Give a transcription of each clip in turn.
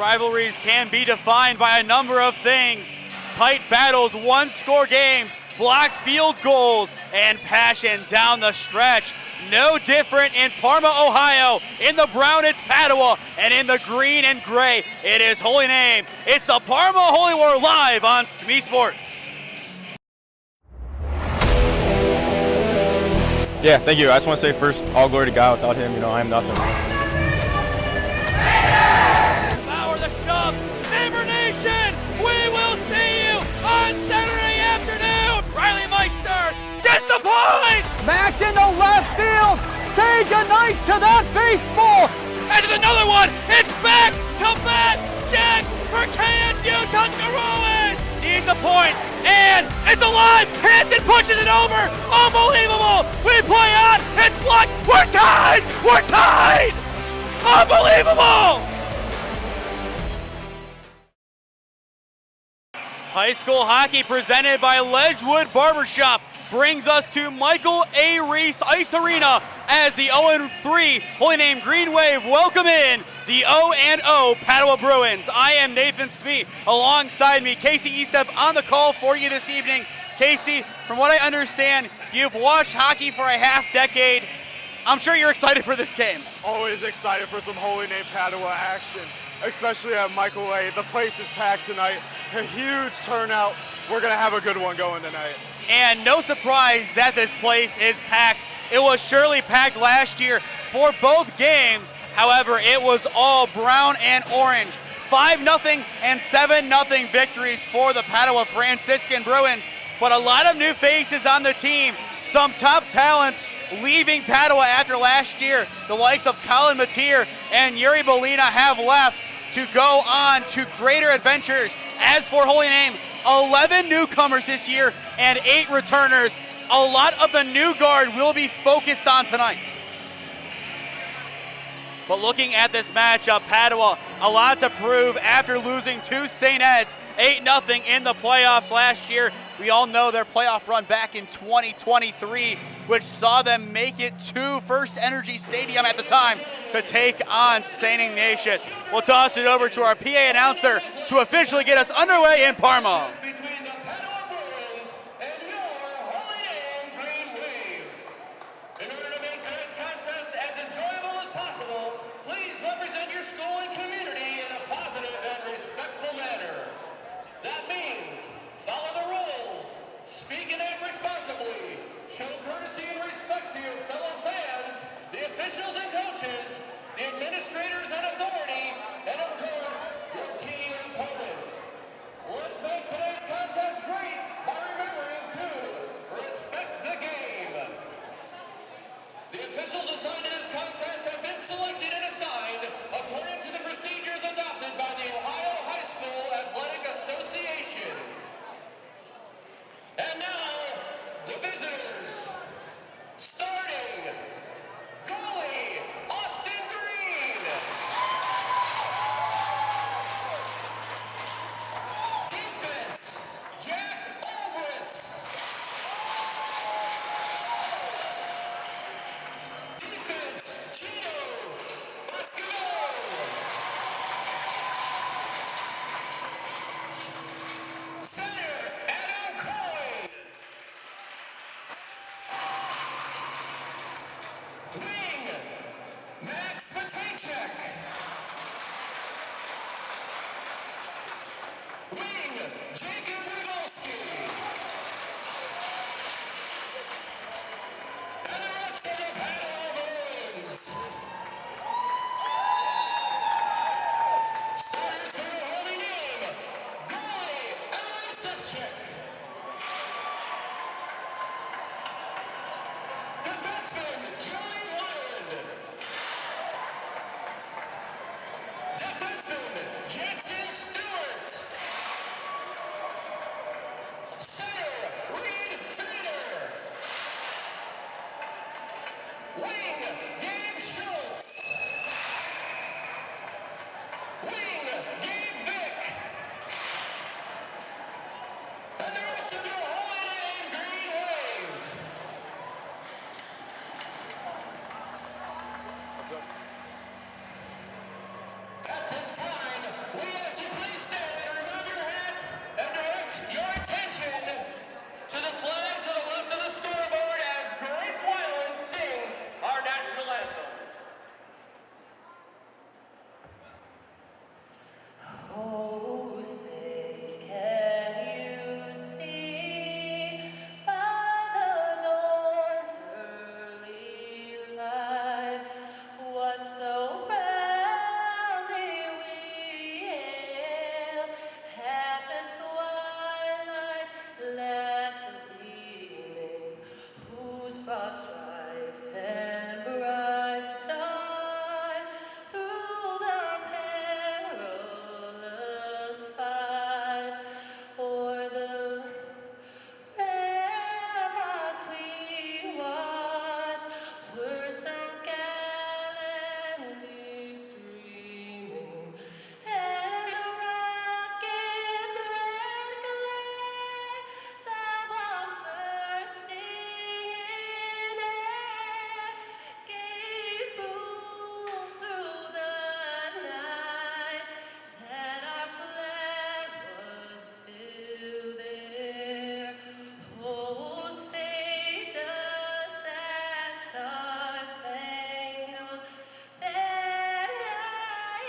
rivalries can be defined by a number of things. Tight battles, one-score games, blocked field goals, and passion down the stretch. No different in Parma, Ohio. In the brown, it's Padua, and in the green and gray, it is Holy Name. It's the Parma Holy War live on SmeeSports. Yeah, thank you. I just want to say first, all glory to God. Without him, I am nothing. Power the shove, Neighbor Nation, we will see you on Saturday afternoon. Riley Meister gets the point. Back into left field, say goodnight to that baseball. This is another one, it's back-to-back jacks for KSU Tuscarawas. He's the point, and it's alive, hits and pushes it over, unbelievable. We play on, it's blocked, we're tied, unbelievable. High school hockey presented by Ledgewood Barbershop brings us to Michael A. Ries Ice Arena as the 0-3 Holy Name Green Wave welcome in the 0-0 Padua Bruins. I am Nathan Smee. Alongside me, Kasey Estep on the call for you this evening. Kasey, from what I understand, you've watched hockey for a half decade. I'm sure you're excited for this game. Always excited for some Holy Name Padua action, especially at Michael A. The place is packed tonight. A huge turnout. We're going to have a good one going tonight. And no surprise that this place is packed. It was surely packed last year for both games. However, it was all brown and orange. 5-0 and 7-0 victories for the Padua Franciscan Bruins. But a lot of new faces on the team. Some top talents leaving Padua after last year. The likes of Colin Mateer and Yuri Belina have left to go on to greater adventures. As for Holy Name, 11 newcomers this year and 8 returners. A lot of the new guard will be focused on tonight. But looking at this matchup, Padua, a lot to prove after losing to St. Ed's 8-0 in the playoffs last year. We all know their playoff run back in 2023, which saw them make it to First Energy Stadium at the time to take on St. Ignatius. We'll toss it over to our PA announcer to officially get us underway in Parma. Between the Padua Bruins and your Holy Name Green Wave. In order to make tonight's contest as enjoyable as possible, please represent your school and community in a positive and respectful manner. That means follow the rules, speak and act responsibly, show courtesy and respect to your fellow fans, the officials and coaches, the administrators and authority, and of course, your team opponents. Let's make today's contest great by remembering to respect the game. The officials assigned to this contest have been selected and assigned according to the procedures adopted by the Ohio High School Athletic Association. And now, the visitors. Starting, goalie, Austin Green. Defense, Jack Olbris. Defense, Gino Basquero. Center, Adam Coyne. Wing, Max Matejchek. Wing, Jacob Rybowski. And the rest of the Padua Bruins. Starters for the Holy Name, goalie, Emily Sefcik. Defenseman, Joey Wyatt. broad stripes and bright stars through the perilous fight, o'er the ramparts we watched were so gallantly streaming, and the rockets' red glare, the bombs bursting in air, gave proof through the night that our flag was still there. Oh, saved us that star-spangled banner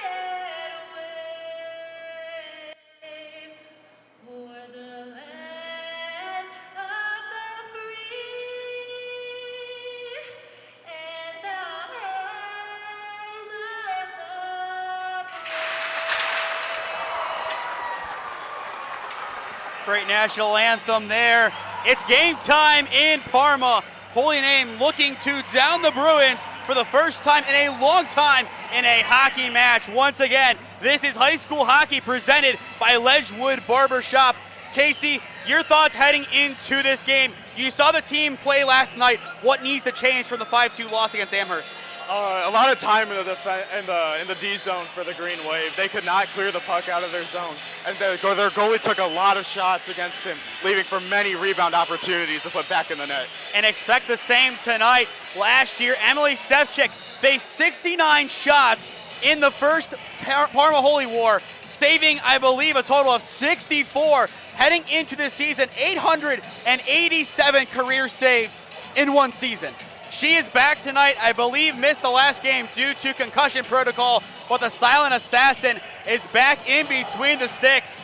yet wave o'er the land of the free and the home of the brave. Great national anthem there. It's game time in Parma. Holy Name looking to down the Bruins for the first time in a long time in a hockey match. Once again, this is high school hockey presented by Ledgewood Barbershop. Kasey, your thoughts heading into this game? You saw the team play last night. What needs to change from the 5-2 loss against Amherst? A lot of time in the D zone for the Green Wave. They could not clear the puck out of their zone, and their goalie took a lot of shots against him, leaving for many rebound opportunities to put back in the net. And expect the same tonight. Last year, Emily Stefchik faced 69 shots in the first Parma Holy War, saving, I believe, a total of 64. Heading into this season, 887 career saves in one season. She is back tonight. I believe missed the last game due to concussion protocol, but the silent assassin is back in between the sticks.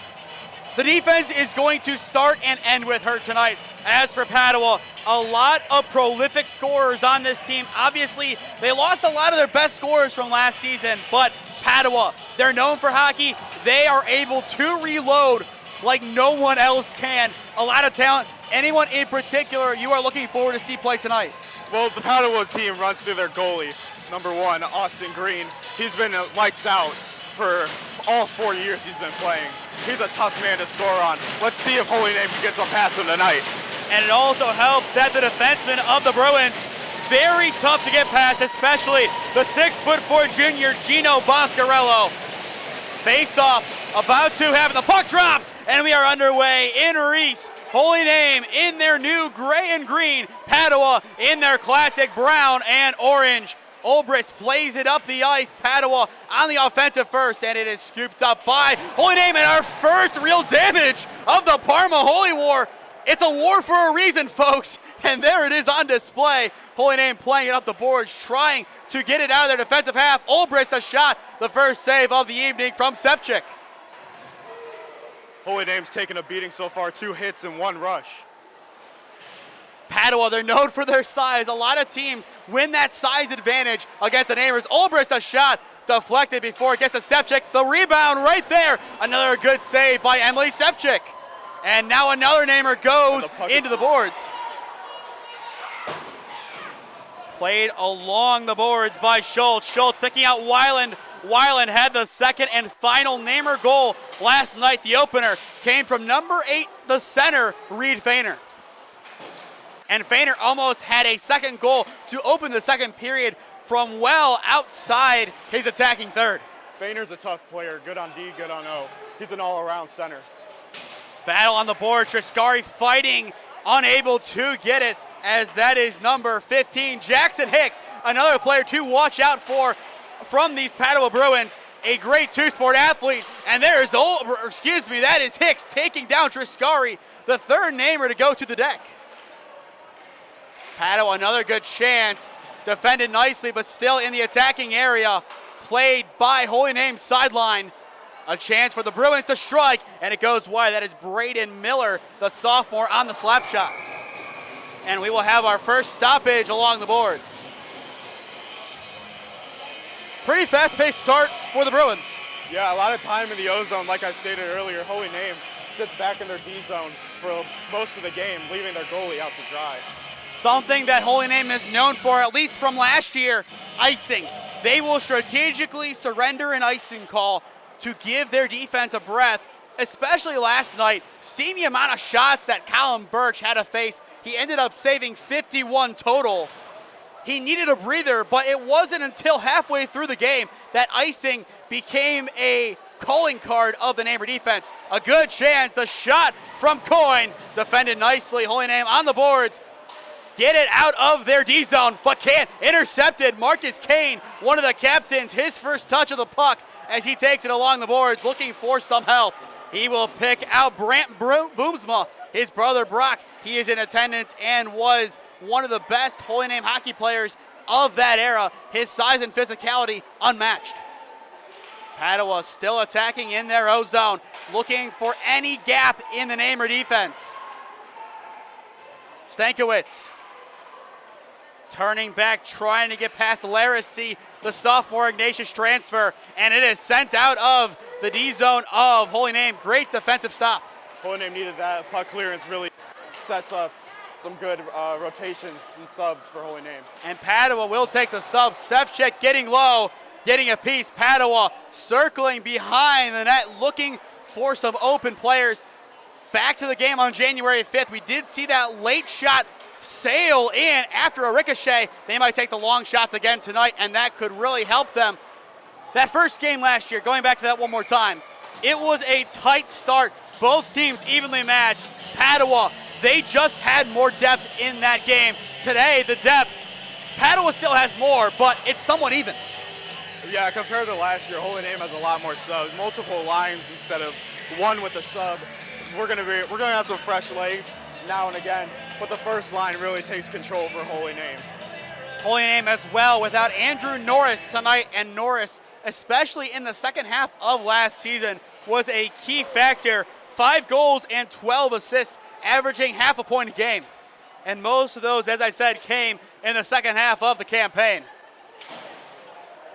The defense is going to start and end with her tonight. As for Padua, a lot of prolific scorers on this team. Obviously, they lost a lot of their best scorers from last season, but Padua, they're known for hockey. They are able to reload like no one else can. A lot of talent. Anyone in particular you are looking forward to see play tonight? Well, the Padua team runs through their goalie, number 1, Austin Green. He's been lights out for all 4 years he's been playing. He's a tough man to score on. Let's see if Holy Name can get some past him tonight. And it also helps that the defenseman of the Bruins, very tough to get past, especially the 6'4" junior Gino Boscarello. Face off, about to happen. The puck drops, and we are underway in Ries. Holy Name in their new gray and green, Padua in their classic brown and orange. Olbrist plays it up the ice. Padua on the offensive first, and it is scooped up by Holy Name, and our first real damage of the Parma Holy War. It's a war for a reason, folks, and there it is on display. Holy Name playing it up the boards, trying to get it out of their defensive half. Olbrist a shot, the first save of the evening from Stefchik. Holy Name's taken a beating so far, 2 hits and 1 rush. Padua, they're known for their size. A lot of teams win that size advantage against the neighbors. Olbrist a shot, deflected before it gets to Stefchik. The rebound right there. Another good save by Emily Stefchik. And now another namer goes into the boards. Played along the boards by Schultz. Schultz picking out Weiland. Weiland had the second and final namer goal last night. The opener came from number 8, the center, Reed Feiner. And Feiner almost had a second goal to open the second period from well outside his attacking third. Feiner's a tough player, good on D, good on O. He's an all-around center. Battle on the board, Triscari fighting, unable to get it, as that is number 15, Jackson Hicks, another player to watch out for from these Padua Bruins. A great two-sport athlete, and that is Hicks taking down Triscari, the third namer to go to the deck. Padua, another good chance, defended nicely, but still in the attacking area, played by Holy Name sideline. A chance for the Bruins to strike, and it goes wide. That is Braden Miller, the sophomore, on the slap shot. And we will have our first stoppage along the boards. Pretty fast-paced start for the Bruins. Yeah, a lot of time in the O-zone, like I stated earlier. Holy Name sits back in their D-zone for most of the game, leaving their goalie out to dry. Something that Holy Name is known for, at least from last year, icing. They will strategically surrender an icing call to give their defense a breath, especially last night. Seeing the amount of shots that Colin Birch had to face, he ended up saving 51 total. He needed a breather, but it wasn't until halfway through the game that icing became a calling card of the Namer defense. A good chance, the shot from Coyne, defended nicely. Holy Name on the boards. Get it out of their D zone, but can't. Intercepted. Marcus Kane, one of the captains, his first touch of the puck as he takes it along the boards, looking for some help. He will pick out Brant Boomsma, his brother Brock. He is in attendance and was one of the best Holy Name hockey players of that era. His size and physicality unmatched. Padua still attacking in their O zone, looking for any gap in the Namer defense. Stankiewicz turning back, trying to get past Larissy, the sophomore Ignatius transfer, and it is sent out of the D zone of Holy Name. Great defensive stop. Holy Name needed that. Puck clearance really sets up some good rotations and subs for Holy Name. And Padua will take the sub. Sevchik getting low, getting a piece. Padua circling behind the net, looking for some open players. Back to the game on January 5th. We did see that late shot sail in after a ricochet. They might take the long shots again tonight, and that could really help them. That first game last year, going back to that one more time, it was a tight start. Both teams evenly matched. Padua, they just had more depth in that game. Today, the depth, Padua still has more, but it's somewhat even. Yeah, compared to last year, Holy Name has a lot more subs, multiple lines instead of one with a sub. We're gonna have some fresh legs now and again, but the first line really takes control for Holy Name. Holy Name as well without Andrew Norris tonight, and Norris, especially in the second half of last season, was a key factor. 5 goals and 12 assists, averaging half a point a game. And most of those, as I said, came in the second half of the campaign.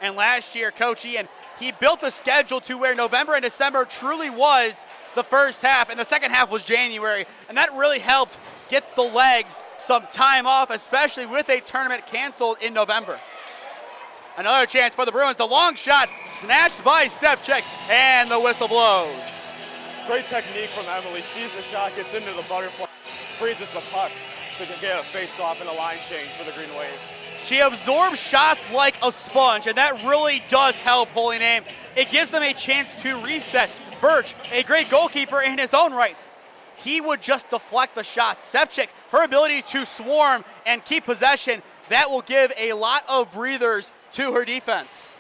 And last year, Coach Ian, he built the schedule to where November and December truly was the first half, and the second half was January. And that really helped get the legs some time off, especially with a tournament canceled in November. Another chance for the Bruins. The long shot snatched by Sevchik, and the whistle blows. Great technique from Emily. Sees the shot, gets into the butterfly, freezes the puck to get a face-off and a line change for the Green Wave. She absorbs shots like a sponge, and that really does help Holy Name. It gives them a chance to reset. Birch, a great goalkeeper in his own right, he would just deflect the shots. Sevchik, her ability to swarm and keep possession, that will give a lot of breathers to her defense.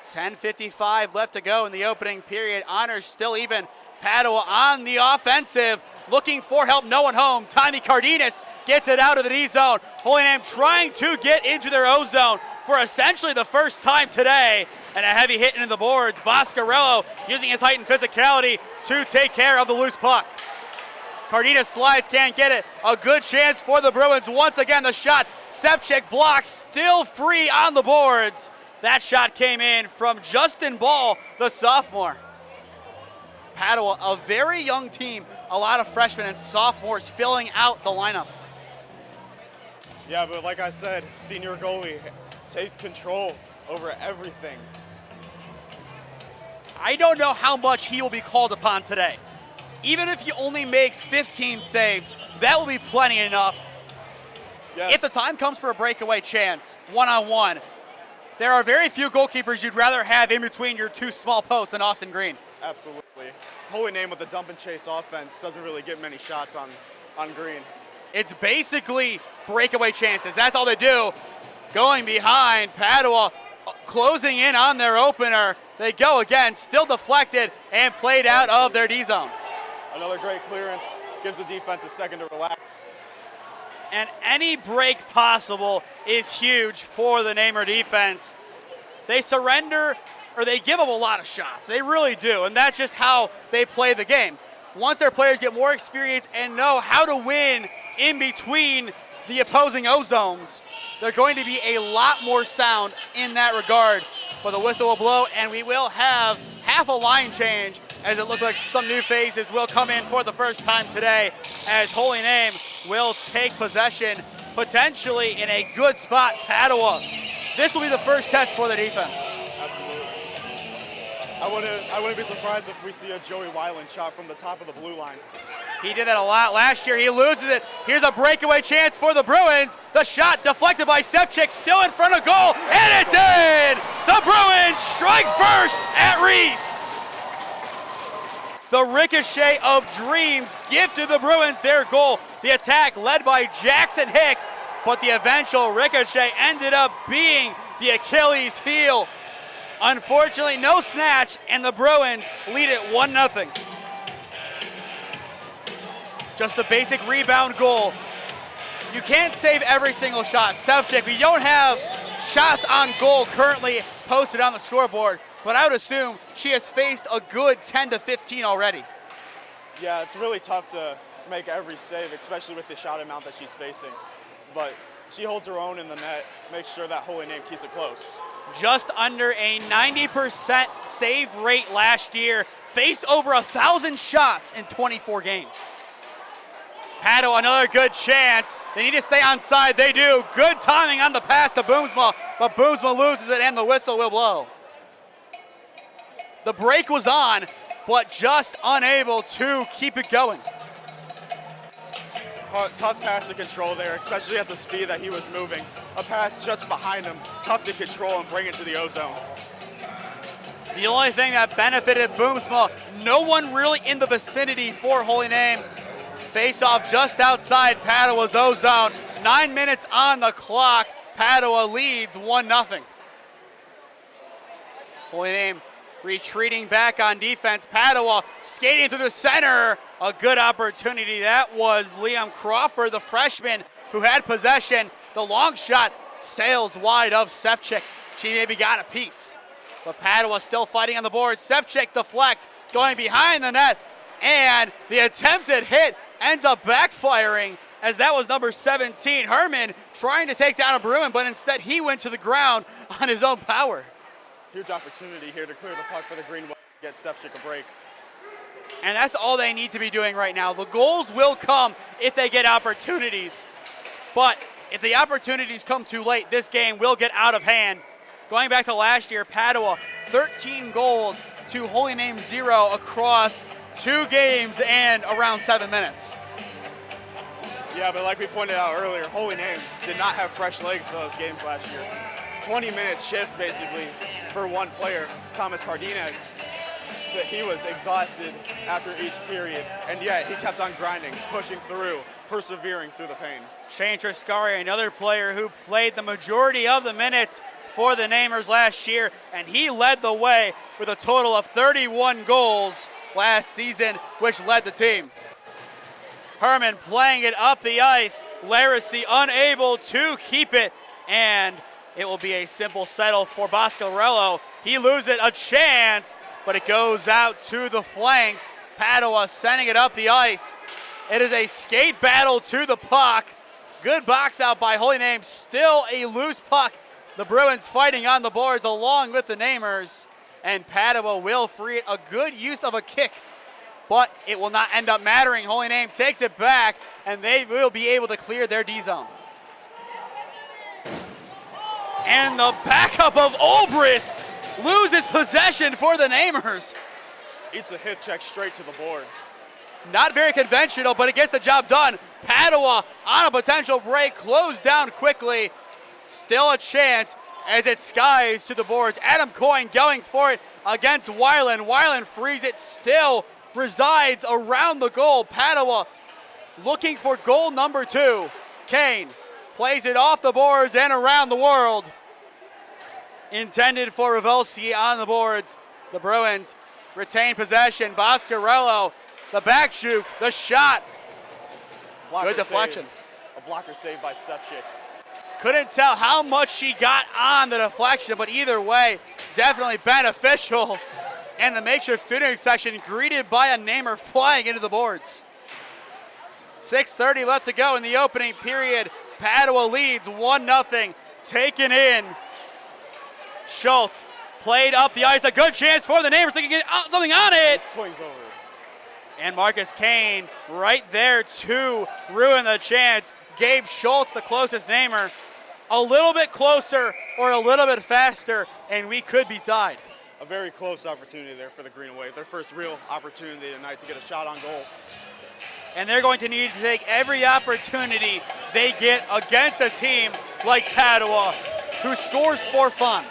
10:55 left to go in the opening period. Honors still even. Padua on the offensive, looking for help, no one home. Tommy Cardenas gets it out of the D zone. Holy Name trying to get into their O zone for essentially the first time today. And a heavy hit into the boards. Boscarello using his height and physicality to take care of the loose puck. Cardenas slides, can't get it. A good chance for the Bruins. Once again, the shot. Sevchik blocks, still free on the boards. That shot came in from Justin Ball, the sophomore. Padua, a very young team, a lot of freshmen and sophomores filling out the lineup. Yeah, but like I said, senior goalie takes control over everything. I don't know how much he will be called upon today. Even if he only makes 15 saves, that will be plenty enough. Yes. If the time comes for a breakaway chance, one-on-one, there are very few goalkeepers you'd rather have in between your two small posts than Austin Green. Absolutely. Holy Name with the dump and chase offense doesn't really get many shots on Green. It's basically breakaway chances. That's all they do. Going behind, Padua closing in on their opener. They go again, still deflected and played out of their D zone. Another great clearance, gives the defense a second to relax. And any break possible is huge for the Namer defense. They surrender, or they give up a lot of shots. They really do, and that's just how they play the game. Once their players get more experience and know how to win in between the opposing O zones, they're going to be a lot more sound in that regard. But the whistle will blow, and we will have half a line change, as it looks like some new faces will come in for the first time today, as Holy Name will take possession, potentially in a good spot. Padua. This will be the first test for the defense. Absolutely. I wouldn't be surprised if we see a Joey Weiland shot from the top of the blue line. He did that a lot last year. He loses it. Here's a breakaway chance for the Bruins. The shot deflected by Stepchick, still in front of goal, and it's in! The Bruins strike first at Ries. The ricochet of dreams gifted the Bruins their goal. The attack led by Jackson Hicks, but the eventual ricochet ended up being the Achilles heel. Unfortunately, no snatch, and the Bruins lead it 1-0. Just a basic rebound goal. You can't save every single shot. Stepchick, we don't have shots on goal currently posted on the scoreboard, but I would assume she has faced a good 10 to 15 already. Yeah, it's really tough to make every save, especially with the shot amount that she's facing. But she holds her own in the net, makes sure that Holy Name keeps it close. Just under a 90% save rate last year, faced over 1,000 shots in 24 games. Padua, another good chance. They need to stay on side. They do. Good timing on the pass to Boomsma, but Boomsma loses it and the whistle will blow. The break was on, but just unable to keep it going. Tough pass to control there, especially at the speed that he was moving. A pass just behind him, tough to control and bring it to the O-zone. The only thing that benefited Boomsma, no one really in the vicinity for Holy Name. Face off just outside Padua's O-zone. 9 minutes on the clock. Padua leads 1-0. Holy Name retreating back on defense. Padua skating through the center. A good opportunity. That was Liam Crawford, the freshman, who had possession. The long shot sails wide of Stepchick. She maybe got a piece. But Padua still fighting on the board. Stepchick deflects, going behind the net. And the attempted hit ends up backfiring, as that was number 17, Herman, trying to take down a Bruin, but instead he went to the ground on his own power. Huge opportunity here to clear the puck for the Green Wave, get Stepchick a break. And that's all they need to be doing right now. The goals will come if they get opportunities, but if the opportunities come too late, this game will get out of hand. Going back to last year, Padua, 13 goals to Holy Name 0 across 2 games and around 7 minutes. Yeah, but like we pointed out earlier, Holy Name did not have fresh legs for those games last year. 20-minute shifts basically for one player, Thomas Cardenas. So he was exhausted after each period, and yet he kept on grinding, pushing through, persevering through the pain. Shane Triscari, another player who played the majority of the minutes for the Namers last year, and he led the way with a total of 31 goals last season, which led the team. Herman playing it up the ice. Laracy unable to keep it, and it will be a simple settle for Boscarello. He loses a chance, but it goes out to the flanks. Padua sending it up the ice. It is a skate battle to the puck. Good box out by Holy Name. Still a loose puck. The Bruins fighting on the boards along with the Namers. And Padua will free it. A good use of a kick, but it will not end up mattering. Holy Name takes it back, and they will be able to clear their D-zone. And the backup of Olbrist loses possession for the Namers. Eats a hip check straight to the board. Not very conventional, but it gets the job done. Padua on a potential break, closed down quickly. Still a chance as it skies to the boards. Adam Coyne going for it against Weiland. Weiland frees it, still resides around the goal. Padua looking for goal number 2. Kane plays it off the boards and around the world. Intended for Ravelski on the boards. The Bruins retain possession. Boscarello, the back juke, the shot. Blocker Good deflection. Save. A blocker save by Stepchick. Couldn't tell how much she got on the deflection, but either way, definitely beneficial. And the makeshift student section greeted by a Namer flying into the boards. 6:30 left to go in the opening period. Padua leads 1-0. Taken in. Schultz played up the ice. A good chance for the Namers to get something on it. Swings over. And Marcus Kane right there to ruin the chance. Gabe Schultz, the closest namer, a little bit closer or a little bit faster, and we could be tied. A very close opportunity there for the Green Wave. Their first real opportunity tonight to get a shot on goal. And they're going to need to take every opportunity they get against a team like Padua, who scores for fun.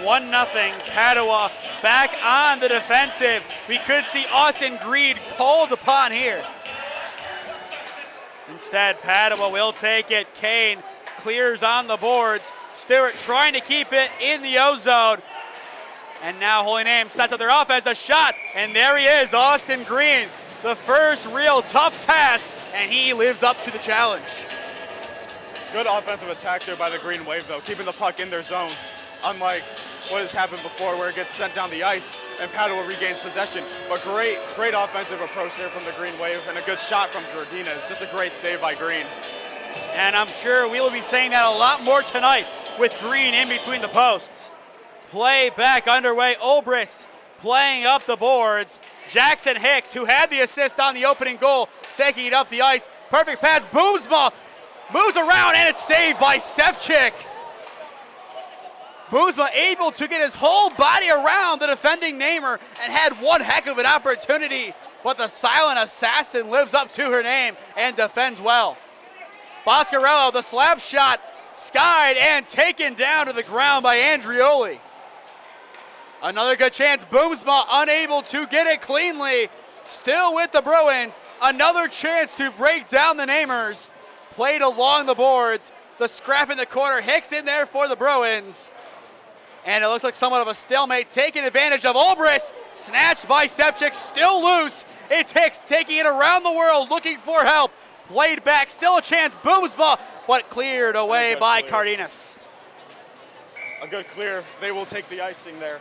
1-0, Padua back on the defensive. We could see Austin Greed called upon here. Instead, Padua will take it. Kane clears on the boards. Stewart trying to keep it in the O-zone. And now Holy Name sets up their offense, a shot, and there he is, Austin Green. The first real tough task, and he lives up to the challenge. Good offensive attack there by the Green Wave, though, keeping the puck in their zone. Unlike what has happened before where it gets sent down the ice and Padua regains possession. But great offensive approach there from the Green Wave, and a good shot from Gordina. Just a great save by Green. And I'm sure we will be saying that a lot more tonight with Green in between the posts. Play back underway. Obris playing up the boards. Jackson Hicks, who had the assist on the opening goal, taking it up the ice. Perfect pass. Boomsma moves around, and it's saved by Sevchik. Boomsma able to get his whole body around the defending namer and had one heck of an opportunity, but the silent assassin lives up to her name and defends well. Boscarello, the slap shot, skied and taken down to the ground by Andrioli. Another good chance. Boomsma unable to get it cleanly. Still with the Bruins. Another chance to break down the namers. Played along the boards. The scrap in the corner. Hicks in there for the Bruins. And it looks like somewhat of a stalemate. Taking advantage of Obris. Snatched by Sevchik. Still loose. It's Hicks taking it around the world looking for help. Played back. Still a chance. Boomsma, but cleared away by Cardenas. A good clear. They will take the icing there.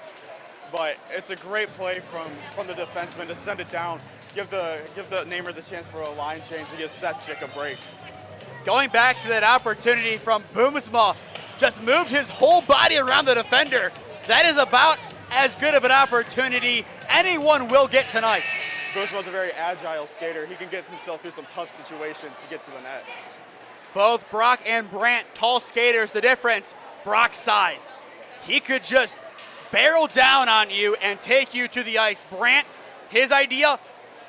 But it's a great play from the defenseman to send it down, give the namer the chance for a line change to give Sevchik a break. Going back to that opportunity from Boomsma, just moved his whole body around the defender. That is about as good of an opportunity anyone will get tonight. Boomsma's a very agile skater. He can get himself through some tough situations to get to the net. Both Brock and Brandt, tall skaters. The difference, Brock's size. He could just barrel down on you and take you to the ice. Brandt, his idea,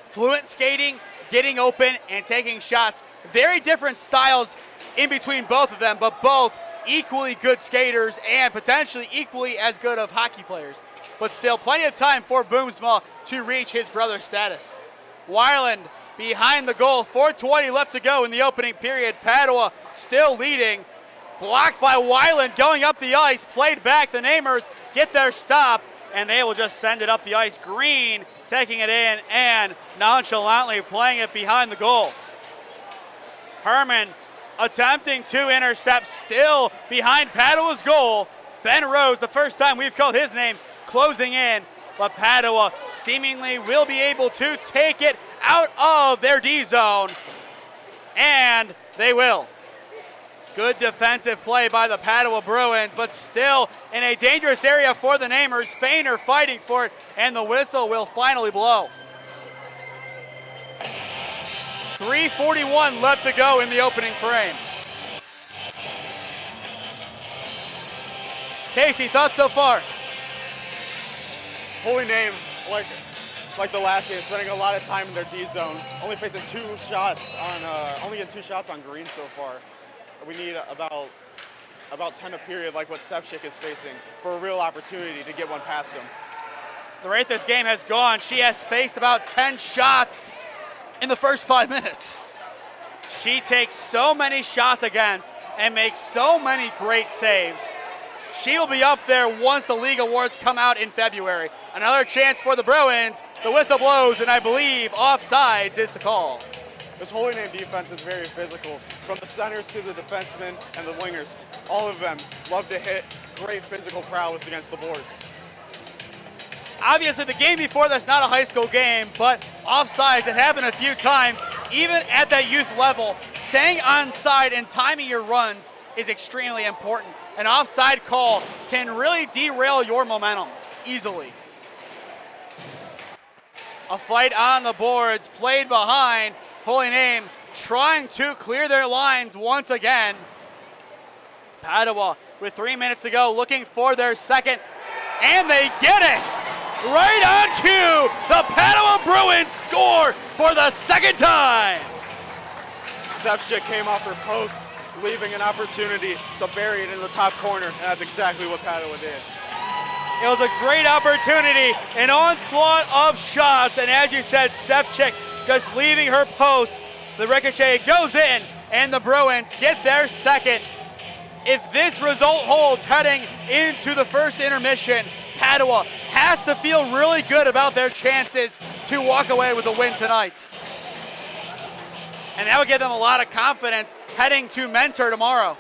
fluent skating, getting open and taking shots. Very different styles in between both of them, but both equally good skaters and potentially equally as good of hockey players. But still plenty of time for Boomsma to reach his brother's status. Weiland behind the goal, 4:20 left to go in the opening period. Padua still leading. Blocked by Weiland going up the ice, played back. The namers get their stop, and they will just send it up the ice. Green taking it in and nonchalantly playing it behind the goal. Herman attempting to intercept, still behind Padua's goal. Ben Rose, the first time we've called his name, closing in, but Padua seemingly will be able to take it out of their D zone, and they will. Good defensive play by the Padua Bruins, but still in a dangerous area for the namers. Feiner fighting for it, and the whistle will finally blow. 3:41 left to go in the opening frame. Kasey, thoughts so far? Holy Name, like the last game, spending a lot of time in their D zone, only facing only getting 2 shots on Green so far. We need about 10 a period like what Sevchik is facing for a real opportunity to get one past him. The rate this game has gone, she has faced about 10 shots in the first 5 minutes. She takes so many shots against and makes so many great saves. She will be up there once the league awards come out in February. Another chance for the Bruins. The whistle blows, and I believe offsides is the call. This Holy Name defense is very physical. From the centers to the defensemen and the wingers, all of them love to hit. Great physical prowess against the boards. Obviously, the game before that's not a high school game, but offsides, it happened a few times. Even at that youth level, staying onside and timing your runs is extremely important. An offside call can really derail your momentum easily. A fight on the boards, played behind. Holy Name trying to clear their lines once again. Padua with 3 minutes to go, looking for their second, and they get it! Right on cue, the Padua Bruins score for the second time! Stepchick came off her post, leaving an opportunity to bury it in the top corner, and that's exactly what Padua did. It was a great opportunity, an onslaught of shots, and as you said, Stepchick just leaving her post. The ricochet goes in, and the Bruins get their second. If this result holds heading into the first intermission, Padua has to feel really good about their chances to walk away with a win tonight. And that would give them a lot of confidence heading to Mentor tomorrow.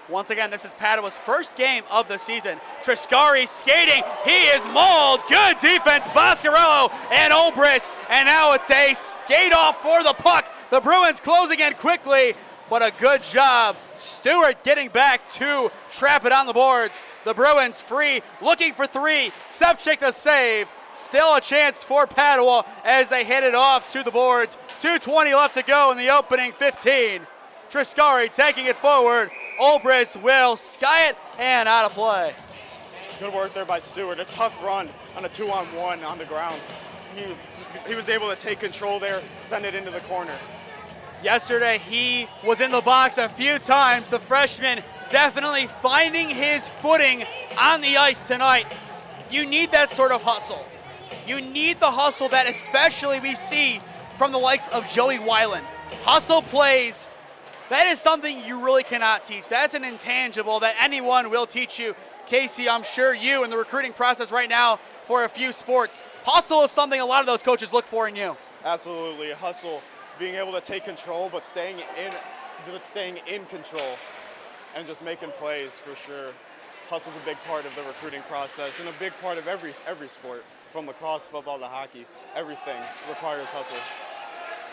Once again, this is Padua's first game of the season. Triscari skating, he is mauled. Good defense, Boscarello and Obris. And now it's a skate off for the puck. The Bruins closing in quickly, but a good job. Stewart getting back to trap it on the boards. The Bruins free, looking for three. Stepchick the save. Still a chance for Padua as they hit it off to the boards. 2:20 left to go in the opening 15. Triscari taking it forward. Obris will sky it and out of play. Good work there by Stewart. A tough run on a 2-on-1 on the ground. He was able to take control there, send it into the corner. Yesterday, he was in the box a few times. The freshman definitely finding his footing on the ice tonight. You need that sort of hustle. You need the hustle that especially we see from the likes of Joey Weiland. Hustle plays, that is something you really cannot teach. That's an intangible that anyone will teach you. Kasey, I'm sure you in the recruiting process right now for a few sports. Hustle is something a lot of those coaches look for in you. Absolutely, hustle, being able to take control, but staying in control and just making plays for sure. Hustle's a big part of the recruiting process and a big part of every sport, from lacrosse, football to hockey. Everything requires hustle.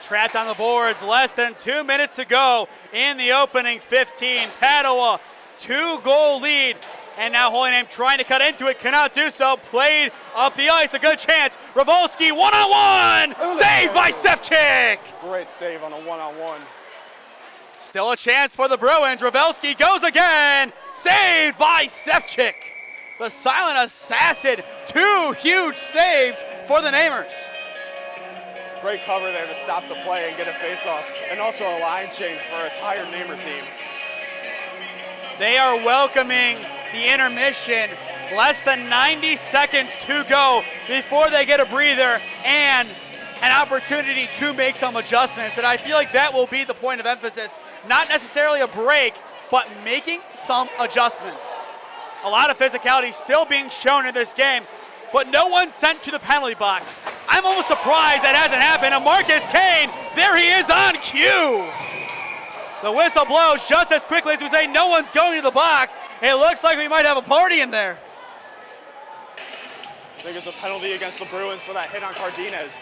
Trapped on the boards, less than 2 minutes to go in the opening 15. Padua, 2-goal lead. And now Holy Name trying to cut into it, cannot do so. Played up the ice, a good chance. Ravolski, one-on-one, saved by Stepchick. Great save on a one-on-one. Still a chance for the Bruins. Ravelski goes again, saved by Stepchick. The silent assassin, 2 huge saves for the Namers. Great cover there to stop the play and get a face-off, and also a line change for a tired Namer team. They are welcoming the intermission. Less than 90 seconds to go before they get a breather and an opportunity to make some adjustments. And I feel like that will be the point of emphasis. Not necessarily a break, but making some adjustments. A lot of physicality still being shown in this game, but no one sent to the penalty box. I'm almost surprised that hasn't happened. And Marcus Kane, there he is on cue. The whistle blows just as quickly as we say no one's going to the box. It looks like we might have a party in there. I think it's a penalty against the Bruins for that hit on Cardenas.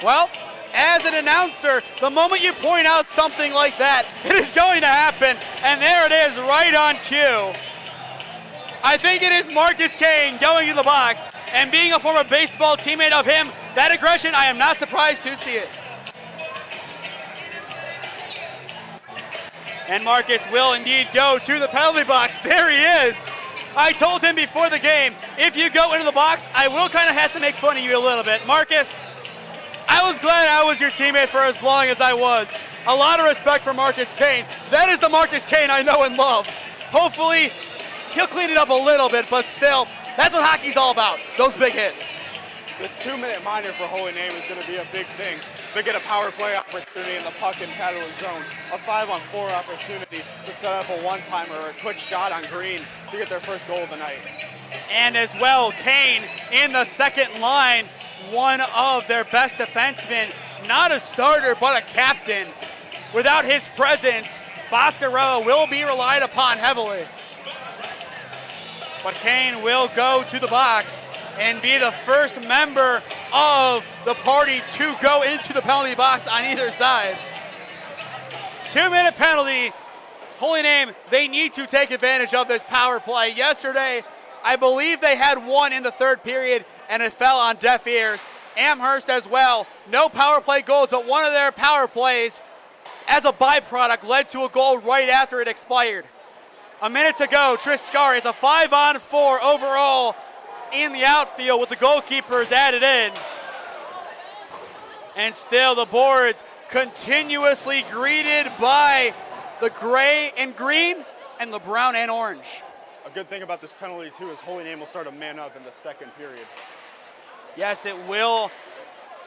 Well, as an announcer, the moment you point out something like that, it is going to happen. And there it is, right on cue. I think it is Marcus Kane going to the box, and being a former baseball teammate of him, that aggression, I am not surprised to see it. And Marcus will indeed go to the penalty box. There he is. I told him before the game, if you go into the box, I will kind of have to make fun of you a little bit. Marcus, I was glad I was your teammate for as long as I was. A lot of respect for Marcus Kane. That is the Marcus Kane I know and love. Hopefully, he'll clean it up a little bit, but still, that's what hockey's all about, those big hits. This 2-minute minor for Holy Name is going to be a big thing. They get a power play opportunity in the puck in Padua's zone, a 5-on-4 opportunity to set up a one-timer or a quick shot on green to get their first goal of the night. And as well, Kane in the second line, one of their best defensemen, not a starter, but a captain. Without his presence, Boscarello will be relied upon heavily. But Kane will go to the box and be the first member of the party to go into the penalty box on either side. 2-minute penalty. Holy Name, they need to take advantage of this power play. Yesterday, I believe they had one in the third period, and it fell on deaf ears. Amherst as well, no power play goals, but one of their power plays, as a byproduct, led to a goal right after it expired. A minute to go, Trish Scar, it's a 5-on-4 overall in the outfield with the goalkeepers added in. And still the boards continuously greeted by the gray and green and the brown and orange. A good thing about this penalty, too, is Holy Name will start a man up in the second period. Yes, it will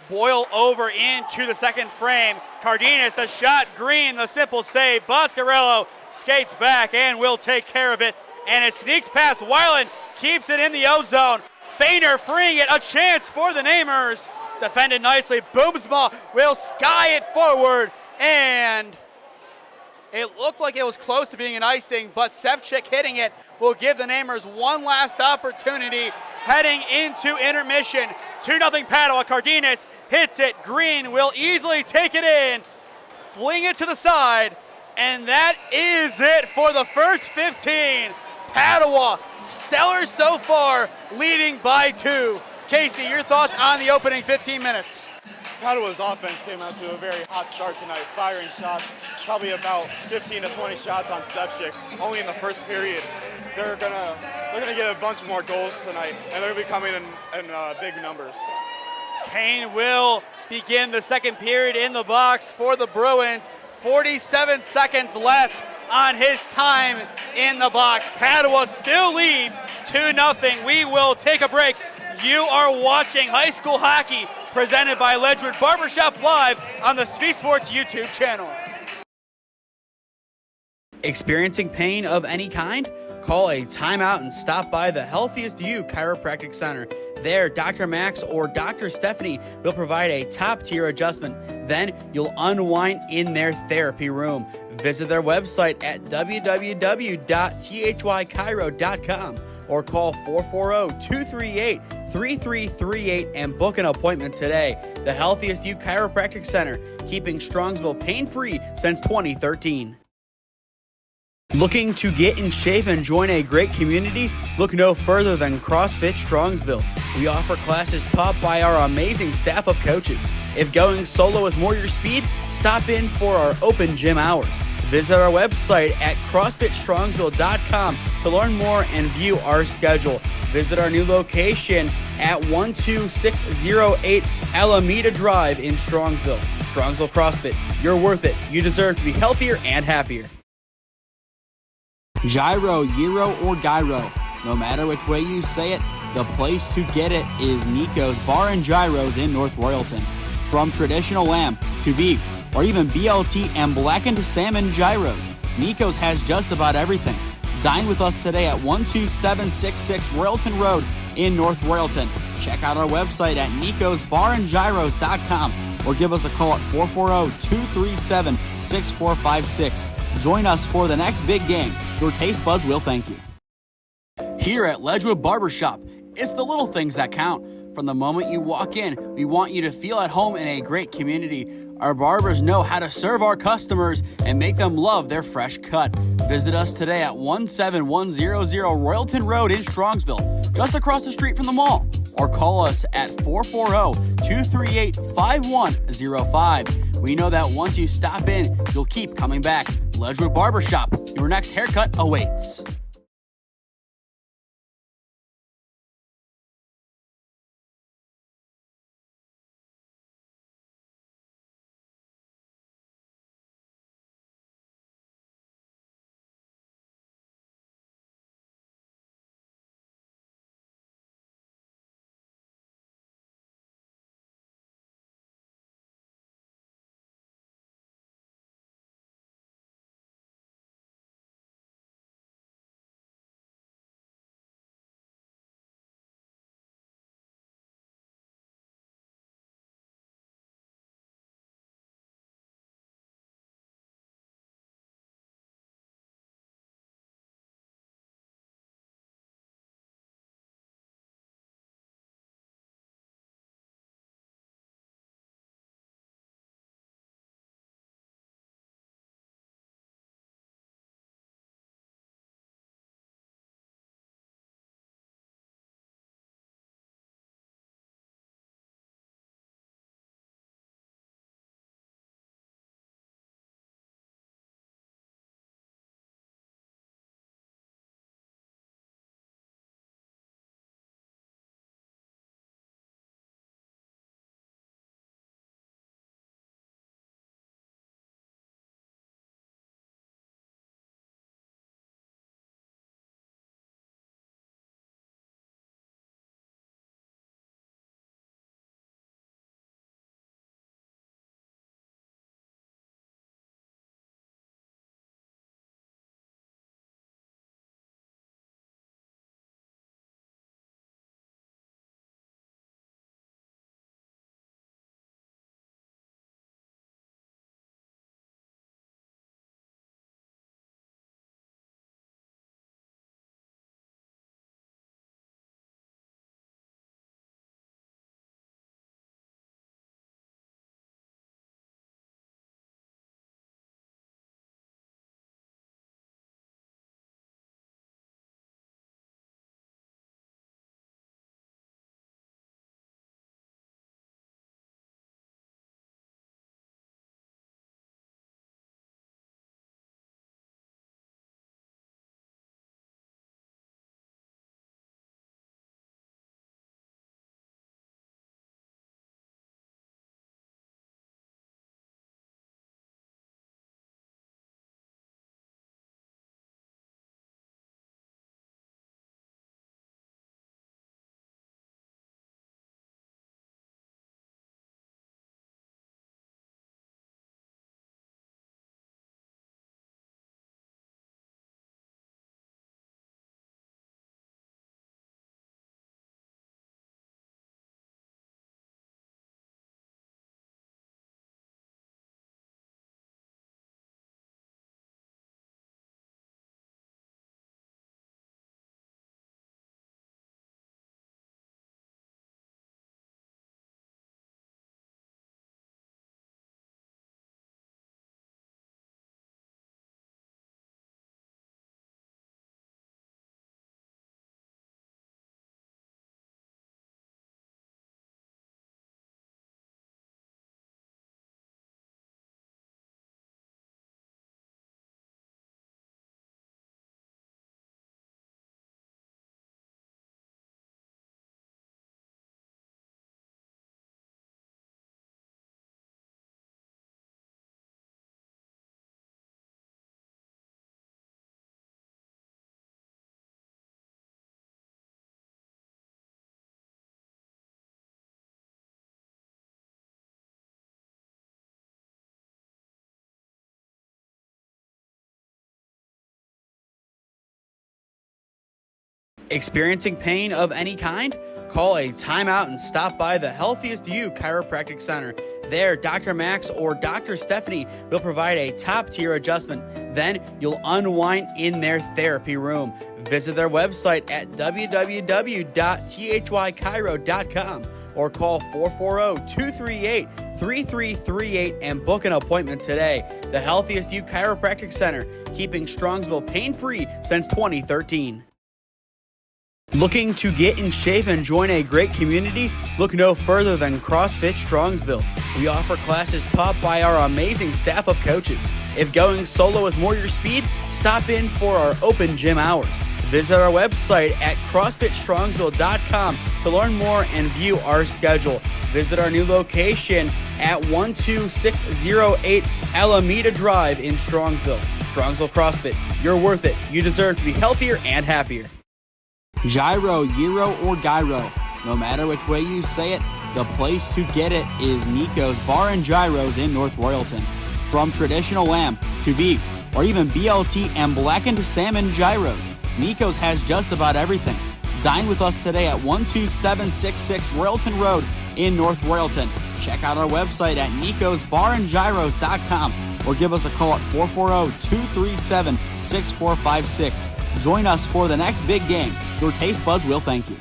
boil over into the second frame. Cardenas, the shot, Green, the simple save. Boscarello skates back and will take care of it. And it sneaks past Weiland, keeps it in the O-zone. Feiner freeing it, a chance for the Namers. Defended nicely, Boomsma will sky it forward, and it looked like it was close to being an icing, but Sevchik hitting it will give the Namers one last opportunity heading into intermission. 2-0 Padua. Cardenas hits it. Green will easily take it in, fling it to the side, and that is it for the first 15. Padua, stellar so far, leading by 2. Kasey, your thoughts on the opening 15 minutes? Padua's offense came out to a very hot start tonight, firing shots, probably about 15 to 20 shots on Stepchick. Only in the first period. They're gonna get a bunch more goals tonight, and they're gonna be coming in big numbers. Kane will begin the second period in the box for the Bruins. 47 seconds left on his time in the box. Padua still leads 2-0. We will take a break. You are watching high school hockey presented by Ledgewood Barbershop live on the SmeeSports YouTube channel. Experiencing pain of any kind? Call a timeout and stop by the Healthiest You Chiropractic Center. There, Dr. Max or Dr. Stephanie will provide a top-tier adjustment. Then you'll unwind in their therapy room. Visit their website at www.thychiro.com or call 440-238-3338 and book an appointment today. The Healthiest You Chiropractic Center, keeping Strongsville pain-free since 2013. Looking to get in shape and join a great community? Look no further than CrossFit Strongsville. We offer classes taught by our amazing staff of coaches. If going solo is more your speed, stop in for our open gym hours. Visit our website at CrossFitStrongsville.com to learn more and view our schedule. Visit our new location at 12608 Alameda Drive in Strongsville. Strongsville CrossFit, you're worth it. You deserve to be healthier and happier. Gyro, Gyro, or Gyro. No matter which way you say it, the place to get it is Nico's Bar and Gyros in North Royalton. From traditional lamb to beef, or even BLT and blackened salmon gyros, Nico's has just about everything. Dine with us today at 12766 Royalton Road in North Royalton. Check out our website at nicosbarandgyros.com or give us a call at 440-237-6456. Join us for the next big game. Your taste buds will thank you. Here at Ledgewood Barbershop, it's the little things that count. From the moment you walk in, we want you to feel at home in a great community. Our barbers know how to serve our customers and make them love their fresh cut. Visit us today at 17100 Royalton Road in Strongsville, just across the street from the mall. Or call us at 440-238-5105. We know that once you stop in, you'll keep coming back. Ledgewood Barbershop, your next haircut awaits. Experiencing pain of any kind? Call a timeout and stop by the Healthiest You Chiropractic Center. There, Dr. Max or Dr. Stephanie will provide a top-tier adjustment. Then you'll unwind in their therapy room. Visit their website at www.thychiro.com or call 440-238-3338 and book an appointment today. The Healthiest You Chiropractic Center, keeping Strongsville pain-free since 2013. Looking to get in shape and join a great community? Look no further than CrossFit Strongsville. We offer classes taught by our amazing staff of coaches. If going solo is more your speed, stop in for our open gym hours. Visit our website at CrossFitStrongsville.com to learn more and view our schedule. Visit our new location at 12608 Alameda Drive in Strongsville. Strongsville CrossFit, you're worth it. You deserve to be healthier and happier. Gyro, Gyro, or Gyro. No matter which way you say it, the place to get it is Nico's Bar and Gyros in North Royalton. From traditional lamb to beef, or even BLT and blackened salmon gyros, Nico's has just about everything. Dine with us today at 12766 Royalton Road in North Royalton. Check out our website at nicosbarandgyros.com or give us a call at 440-237-6456. Join us for the next big game. Your taste buds will thank you.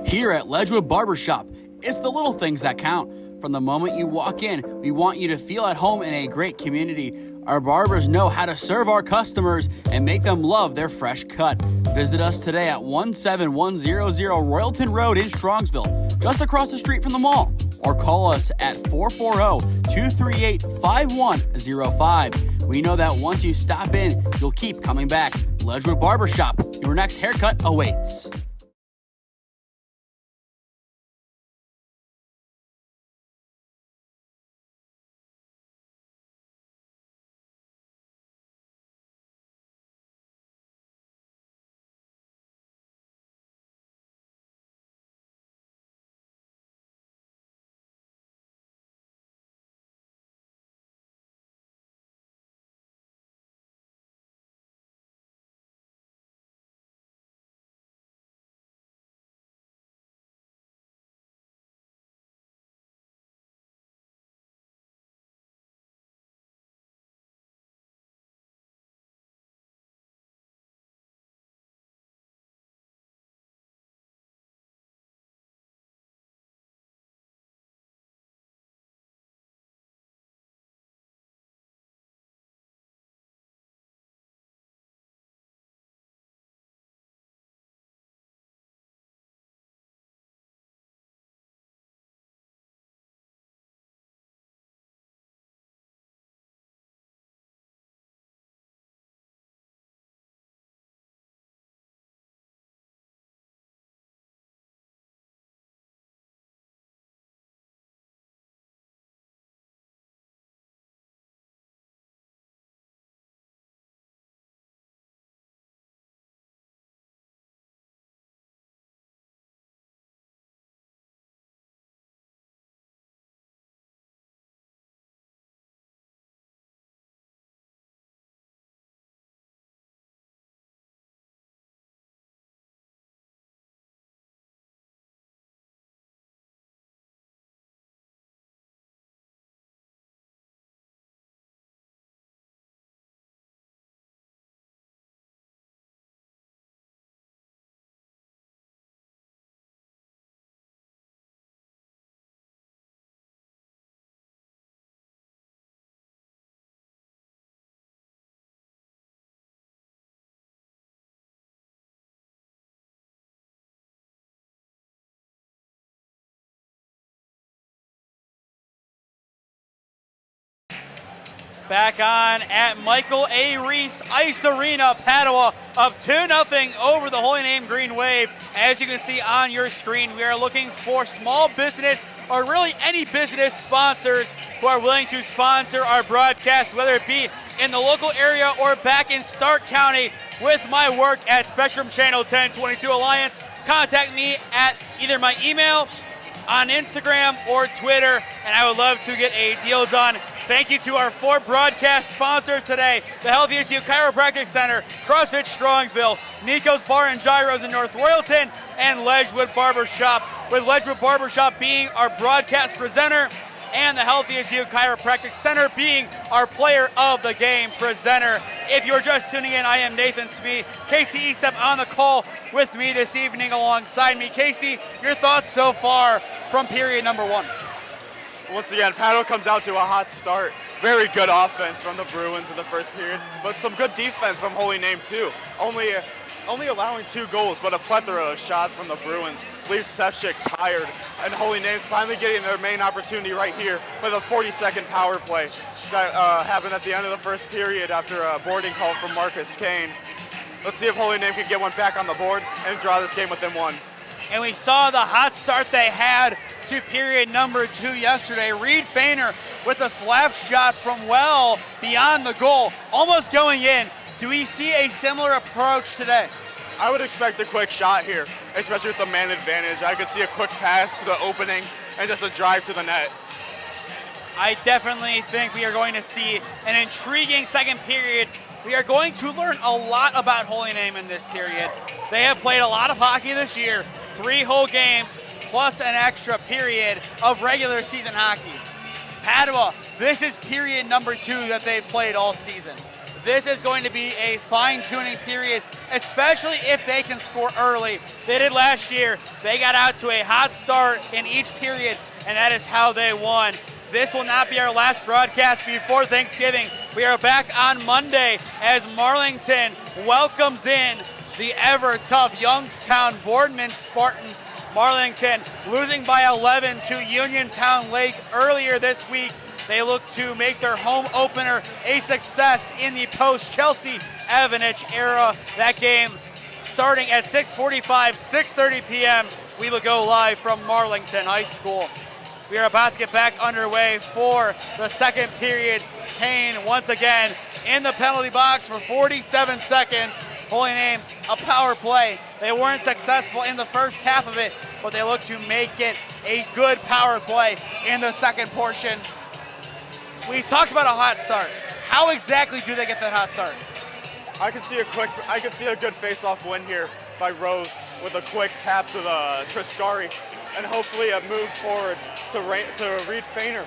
Here at Ledgewood Barbershop, it's the little things that count. From the moment you walk in, we want you to feel at home in a great community. Our barbers know how to serve our customers and make them love their fresh cut. Visit us today at 17100 Royalton Road in Strongsville, just across the street from the mall. Or call us at 440-238-5105. We know that once you stop in, you'll keep coming back. Ledgewood Barbershop, your next haircut awaits. Back on at Michael A. Ries Ice Arena, Padua, up 2-0 over the Holy Name Green Wave. As you can see on your screen, we are looking for small business or really any business sponsors who are willing to sponsor our broadcast, whether it be in the local area or back in Stark County with my work at Spectrum Channel 1022 Alliance. Contact me at either my email, on Instagram or Twitter, and I would love to get a deal done. Thank you to our 4 broadcast sponsors today, the Healthiest You Chiropractic Center, CrossFit Strongsville, Nico's Bar and Gyros in North Royalton, and Ledgewood Barbershop, with Ledgewood Barbershop being our broadcast presenter and the Healthiest You Chiropractic Center being our player of the game presenter. If you're just tuning in, I am Nathan Smee. Kasey Estep on the call with me this evening alongside me. Kasey, your thoughts so far from period number 1? Once again, Padua comes out to a hot start. Very good offense from the Bruins in the first period, but some good defense from Holy Name too. Only allowing 2 goals, but a plethora of shots from the Bruins leaves Sefcik tired, and Holy Name's finally getting their main opportunity right here with a 40-second power play that happened at the end of the first period after a boarding call from Marcus Kane. Let's see if Holy Name can get one back on the board and draw this game within 1. And we saw the hot start they had to period number 2 yesterday. Reed Feiner with a slap shot from well beyond the goal, almost going in. Do we see a similar approach today? I would expect a quick shot here, especially with the man advantage. I could see a quick pass to the opening and just a drive to the net. I definitely think we are going to see an intriguing second period. We are going to learn a lot about Holy Name in this period. They have played a lot of hockey this year, 3 whole games, plus an extra period of regular season hockey. Padua, this is period number 2 that they've played all season. This is going to be a fine-tuning period, especially if they can score early. They did last year. They got out to a hot start in each period, and that is how they won. This will not be our last broadcast before Thanksgiving. We are back on Monday as Marlington welcomes in the ever-tough Youngstown Boardman Spartans. Marlington losing by 11 to Uniontown Lake earlier this week. They look to make their home opener a success in the post-Chelsea Evanich era. That game starting at 6:45, 6:30 p.m. We will go live from Marlington High School. We are about to get back underway for the second period. Kane once again in the penalty box for 47 seconds. Holy Name, a power play. They weren't successful in the first half of it, but they look to make it a good power play in the second portion. We talked about a hot start. How exactly do they get that hot start? I could see a good face-off win here by Rose with a quick tap to the Triscari, and hopefully a move forward to Reed Feiner,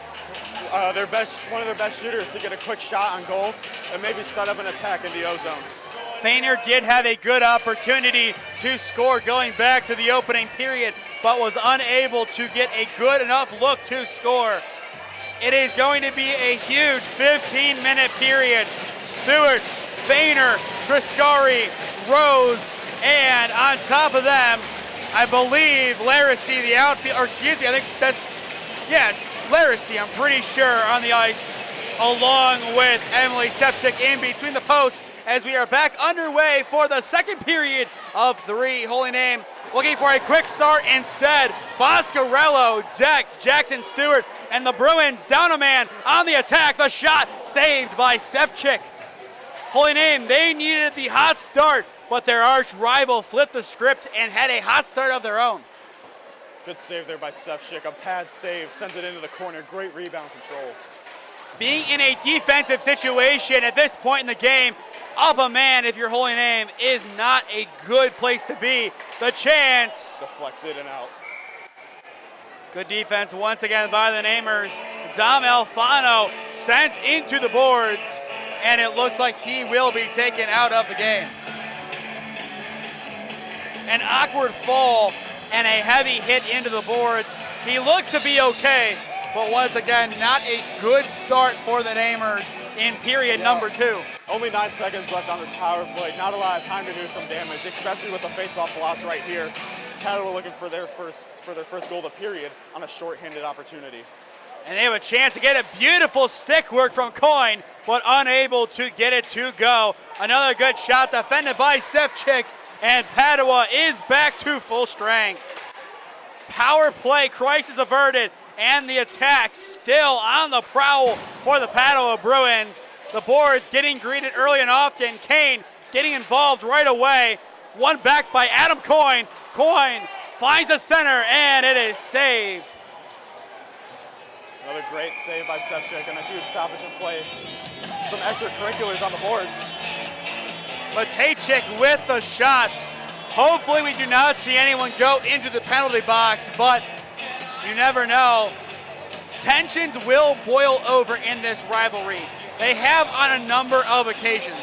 one of their best shooters, to get a quick shot on goal and maybe set up an attack in the O-zone. Feiner did have a good opportunity to score going back to the opening period, but was unable to get a good enough look to score. It is going to be a huge 15-minute period. Stewart, Feiner, Triscari, Rose, and on top of them, I believe Laracy, the outfield, or excuse me, I think that's, yeah, Laracy, I'm pretty sure, on the ice, along with Emily Sefcik in between the posts, as we are back underway for the second period of 3. Holy Name looking for a quick start instead. Boscarello, Dex, Jackson Stewart, and the Bruins down a man on the attack. The shot saved by Sefcik. Holy Name, they needed the hot start, but their arch rival flipped the script and had a hot start of their own. Good save there by Sefcik. A pad save, sent it into the corner. Great rebound control. Being in a defensive situation at this point in the game, up a man if you're Holy Name is not a good place to be. The chance. Deflected and out. Good defense once again by the Namers. Dom Alfano sent into the boards, and it looks like he will be taken out of the game. An awkward fall and a heavy hit into the boards. He looks to be okay, but once again, not a good start for the Namers in period number 2. Only 9 seconds left on this power play. Not a lot of time to do some damage, especially with the face-off loss right here. Padua looking for their first goal of the period on a short-handed opportunity. And they have a chance to get a beautiful stick work from Coyne, but unable to get it to go. Another good shot defended by Sefcik, and Padua is back to full strength. Power play crisis averted, and the attack still on the prowl for the Padua Bruins. The boards getting greeted early and often. Kane getting involved right away. One back by Adam Coyne. Coyne finds the center, and it is saved. Another great save by Stepchick and a huge stoppage in play. Some extracurriculars on the boards. Matejczyk with the shot. Hopefully we do not see anyone go into the penalty box, but you never know. Tensions will boil over in this rivalry. They have on a number of occasions.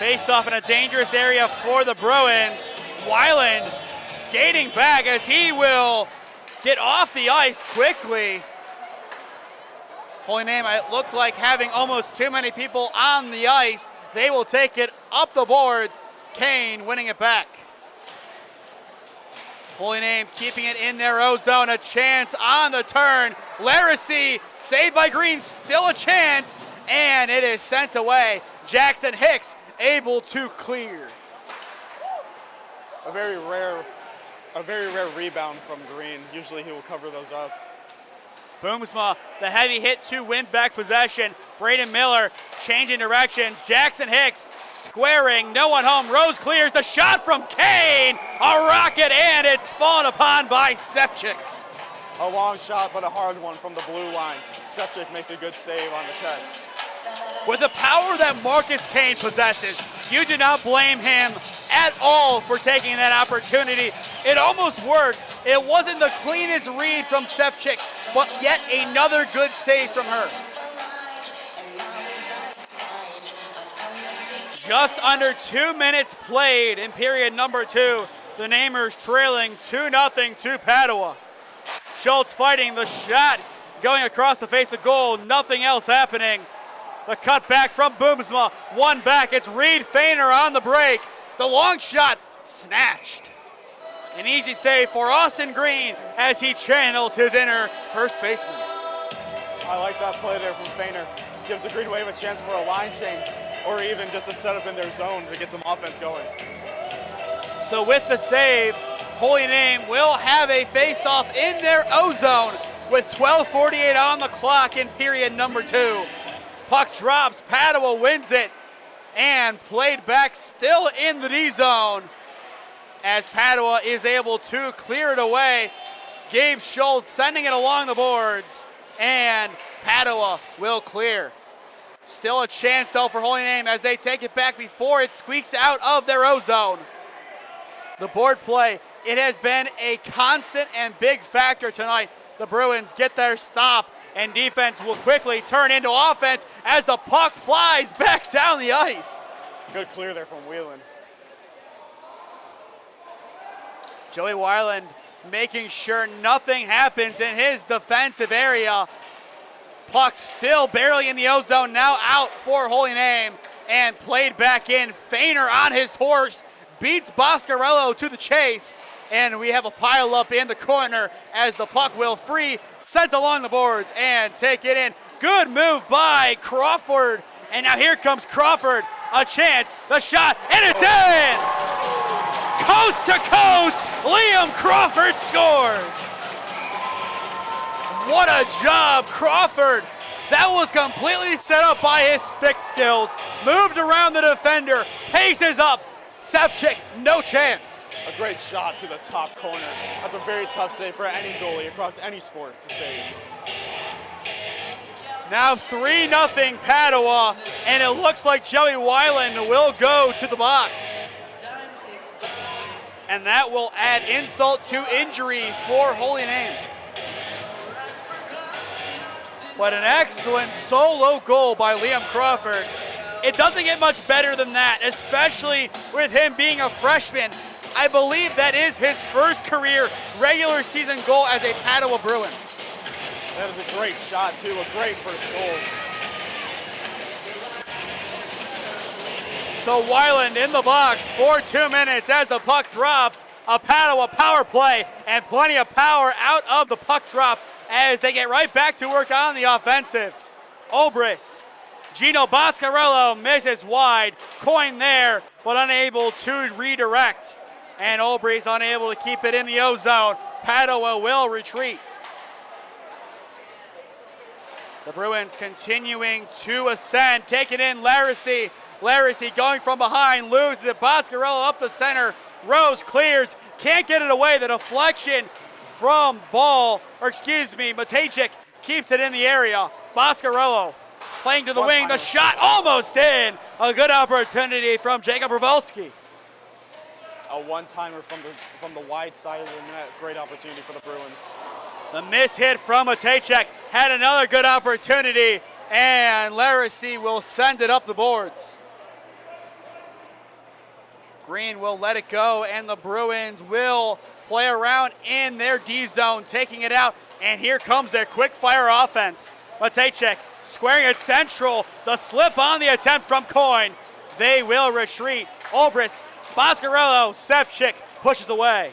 Face off in a dangerous area for the Bruins. Weiland skating back as he will get off the ice quickly. Holy Name, it looked like having almost too many people on the ice. They will take it up the boards. Kane winning it back. Holy Name keeping it in their O-zone. A chance on the turn. Laracy saved by Green. Still a chance. And it is sent away. Jackson Hicks able to clear. A very rare rebound from Green. Usually he will cover those up. Boomsma, the heavy hit to win back possession. Braden Miller changing directions. Jackson Hicks squaring, no one home. Rose clears, the shot from Kane. A rocket, and it's fallen upon by Stepchick. A long shot, but a hard one from the blue line. Stepchick makes a good save on the chest. With the power that Marcus Kane possesses, you do not blame him at all for taking that opportunity. It almost worked. It wasn't the cleanest read from Stepchick, but yet another good save from her. Just under 2 minutes played in period number 2. The Namers trailing 2-0 to Padua. Schultz fighting the shot, going across the face of goal, nothing else happening. The cut back from Boomsma, one back, it's Reed Feiner on the break. The long shot snatched. An easy save for Austin Green as he channels his inner first baseman. I like that play there from Feiner. Gives the Green Wave a chance for a line change or even just a setup in their zone to get some offense going. So with the save, Holy Name will have a face-off in their O-zone with 12:48 on the clock in period number 2. Puck drops, Padua wins it, and played back still in the D-zone as Padua is able to clear it away. Gabe Schultz sending it along the boards, and Padua will clear. Still a chance though for Holy Name as they take it back before it squeaks out of their O-zone. The board play, it has been a constant and big factor tonight. The Bruins get their stop, and defense will quickly turn into offense as the puck flies back down the ice. Good clear there from Wheelan. Joey Weiland making sure nothing happens in his defensive area. Puck still barely in the O-zone, now out for Holy Name, and played back in. Feiner on his horse, beats Boscarello to the chase, and we have a pile up in the corner as the puck will free, sent along the boards, and take it in. Good move by Crawford, and now here comes Crawford. A chance, the shot, and it's in! Coast to coast, Liam Crawford scores! What a job, Crawford. That was completely set up by his stick skills. Moved around the defender, paces up. Stepchick, no chance. A great shot to the top corner. That's a very tough save for any goalie across any sport to save. Now 3-0 Padua, and it looks like Joey Weiland will go to the box. And that will add insult to injury for Holy Name. But an excellent solo goal by Liam Crawford. It doesn't get much better than that, especially with him being a freshman. I believe that is his first career regular season goal as a Padua Bruin. That is a great shot too, a great first goal. So Weiland in the box for 2 minutes as the puck drops. A Padua power play and plenty of power out of the puck drop as they get right back to work on the offensive. Obris, Gino Boscarello misses wide. Coin there, but unable to redirect. And Obris unable to keep it in the O-zone. Padua will retreat. The Bruins continuing to ascend. Take it in, Laracy. Laracy going from behind, loses it. Boscarello up the center. Rose clears, can't get it away. The deflection from Matejcik keeps it in the area. Boscarello playing to the wing. The shot almost in. A good opportunity from Jacob Ravelski. A one-timer from the wide side of the net. Great opportunity for the Bruins. The miss hit from Matejcik had another good opportunity, and Laracy will send it up the boards. Green will let it go, and the Bruins will play around in their D zone, taking it out, and here comes their quick-fire offense. Matejcik squaring it central, the slip on the attempt from Coyne. They will retreat. Obrist, Boscarello, Sevchik pushes away.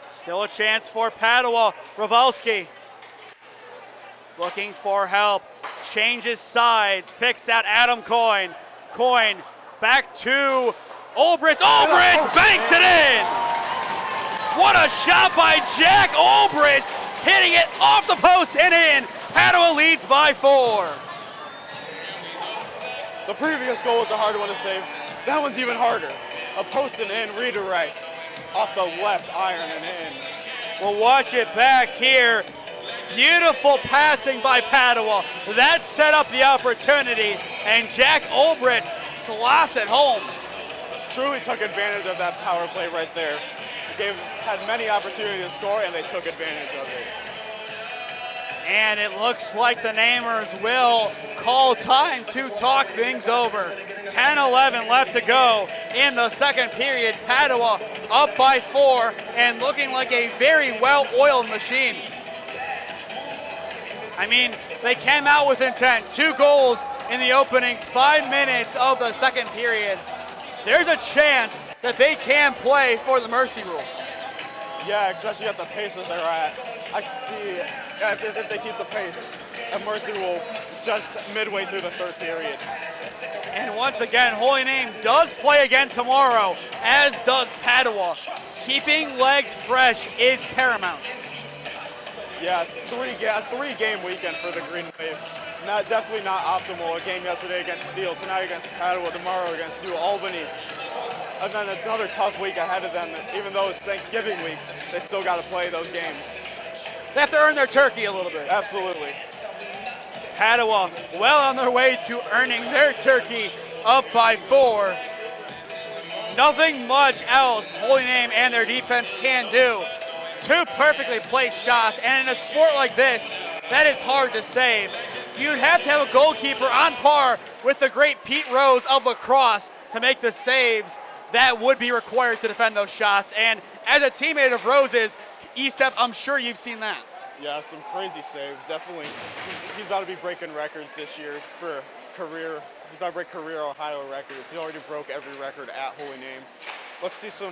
Still a chance for Padua. Ravelski looking for help, changes sides, picks out Adam Coyne. Coyne back to Obrist. Obrist banks it in! What a shot by Jack Obrist, hitting it off the post and in. Padua leads by 4. The previous goal was a hard one to save. That one's even harder. A post and in redirect off the left iron and in. We'll watch it back here. Beautiful passing by Padua. That set up the opportunity, and Jack Obrist slots it home. Truly took advantage of that power play right there. Had many opportunities to score, and they took advantage of it. And it looks like the Namers will call time to talk things over. 10-11 left to go in the second period. Padua up by 4 and looking like a very well-oiled machine. I mean, they came out with intent. 2 goals in the opening 5 minutes of the second period. There's a chance that they can play for the mercy rule. Yeah, especially at the pace that they're at. I can see if they keep the pace, a mercy rule just midway through the third period. And once again, Holy Name does play again tomorrow, as does Padua. Keeping legs fresh is paramount. Yes, three-game weekend for the Green Wave. Definitely not optimal. A game yesterday against Steele, tonight against Padua, tomorrow against New Albany. And then another tough week ahead of them. Even though it's Thanksgiving week, they still got to play those games. They have to earn their turkey a little bit. Absolutely. Padua well on their way to earning their turkey, up by 4. Nothing much else Holy Name and their defense can do. 2 perfectly placed shots, and in a sport like this, that is hard to save. You'd have to have a goalkeeper on par with the great Pete Rose of lacrosse to make the saves that would be required to defend those shots. And as a teammate of Rose's, Estep, I'm sure you've seen that. Yeah, some crazy saves. Definitely, he's about to be breaking records this year for career. He's about to break career Ohio records. He already broke every record at Holy Name. Let's see a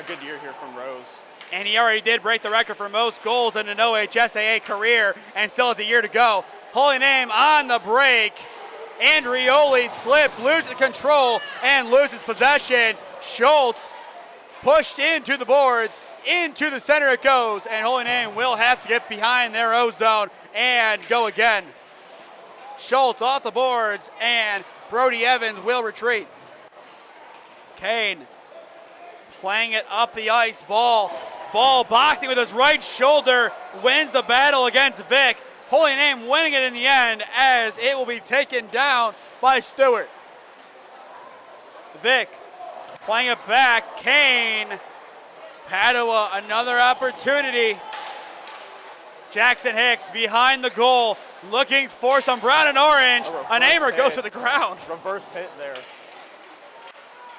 good year here from Rose. And he already did break the record for most goals in an OHSAA career, and still has a year to go. Holy Name on the break. Andrioli slips, loses control, and loses possession. Schultz pushed into the boards. Into the center it goes, and Holy Name will have to get behind their O-zone and go again. Schultz off the boards, and Brody Evans will retreat. Kane playing it up the ice, ball boxing with his right shoulder, wins the battle against Vic. Holy Name winning it in the end, as it will be taken down by Stewart. Vic playing it back, Kane. Padua, another opportunity. Jackson Hicks behind the goal, looking for some brown and orange. A Namer goes to the ground. Reverse hit there.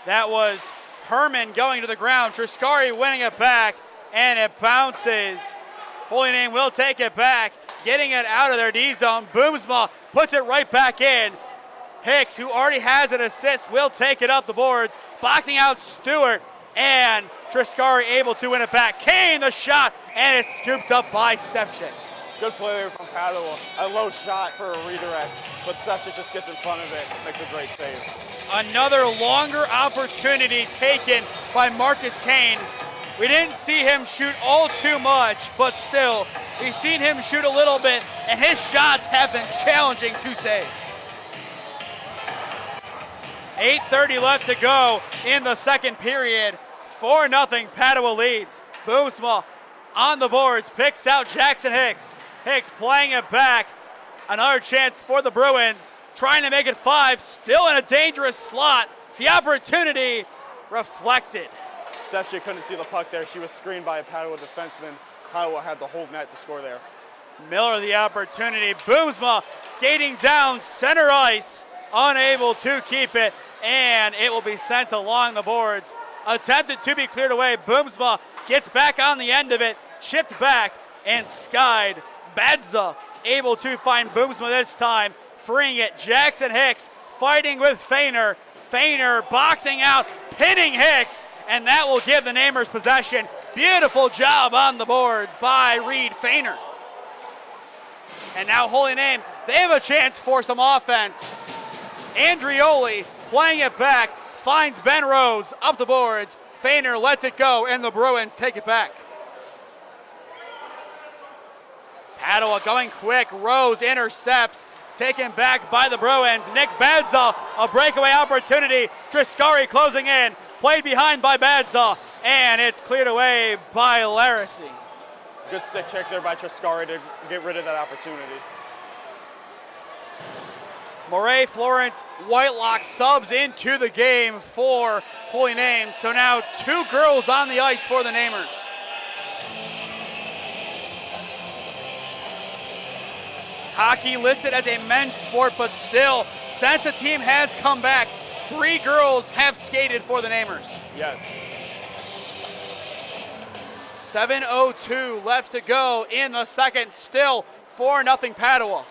That was Herman going to the ground. Triscari winning it back, and it bounces. Holy Name will take it back, getting it out of their D zone. Boomsma puts it right back in. Hicks, who already has an assist, will take it up the boards, boxing out Stewart, and Triscari able to win it back. Kane, the shot, and it's scooped up by Sevchik. Good play there from Padua. A low shot for a redirect, but Sevchik just gets in front of it, makes a great save. Another longer opportunity taken by Marcus Kane. We didn't see him shoot all too much, but still, we've seen him shoot a little bit, and his shots have been challenging to save. 8:30 left to go in the second period. 4-0 Padua leads. Boomsma on the boards, picks out Jackson Hicks. Hicks playing it back. Another chance for the Bruins, trying to make it 5, still in a dangerous slot. The opportunity reflected. Steph, couldn't see the puck there. She was screened by a Padua defenseman. Padua had the whole net to score there. Miller the opportunity. Boomsma skating down center ice, unable to keep it, and it will be sent along the boards. Attempted to be cleared away. Boomsma gets back on the end of it, chipped back, and skied. Badza able to find Boomsma this time, freeing it. Jackson Hicks fighting with Feiner. Feiner boxing out, pinning Hicks, and that will give the Namers possession. Beautiful job on the boards by Reed Feiner. And now Holy Name, they have a chance for some offense. Andrioli playing it back, finds Ben Rose up the boards. Feiner lets it go, and the Bruins take it back. Padua going quick. Rose intercepts, taken back by the Bruins. Nick Badza, a breakaway opportunity. Triscari closing in, played behind by Badza, and it's cleared away by Larissy. Good stick check there by Triscari to get rid of that opportunity. Moray Florence Whitelock subs into the game for Holy Name. So now 2 girls on the ice for the Namers. Hockey listed as a men's sport, but still, since the team has come back, 3 girls have skated for the Namers. Yes. 7:02 left to go in the second. Still 4-0 Padua.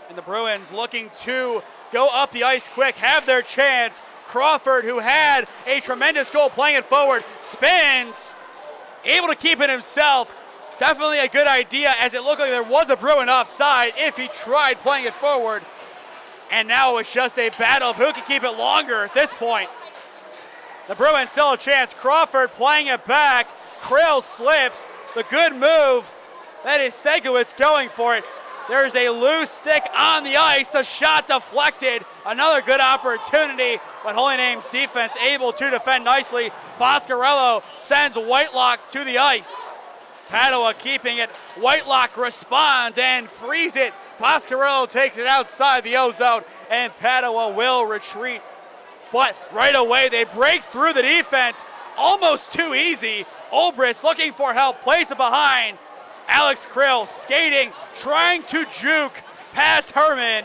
And the Bruins looking to go up the ice quick, have their chance. Crawford, who had a tremendous goal playing it forward, spins, able to keep it himself. Definitely a good idea, as it looked like there was a Bruin offside if he tried playing it forward. And now it's just a battle of who can keep it longer at this point. The Bruins still a chance. Crawford playing it back. Krill slips. The good move. That is Stegowitz going for it. There's a loose stick on the ice. The shot deflected. Another good opportunity, but Holy Name's defense able to defend nicely. Boscarello sends Whitelock to the ice. Padua keeping it. Whitelock responds and frees it. Boscarello takes it outside the O-zone, and Padua will retreat. But right away, they break through the defense. Almost too easy. Olbrist looking for help, plays it behind. Alex Krill skating, trying to juke past Herman.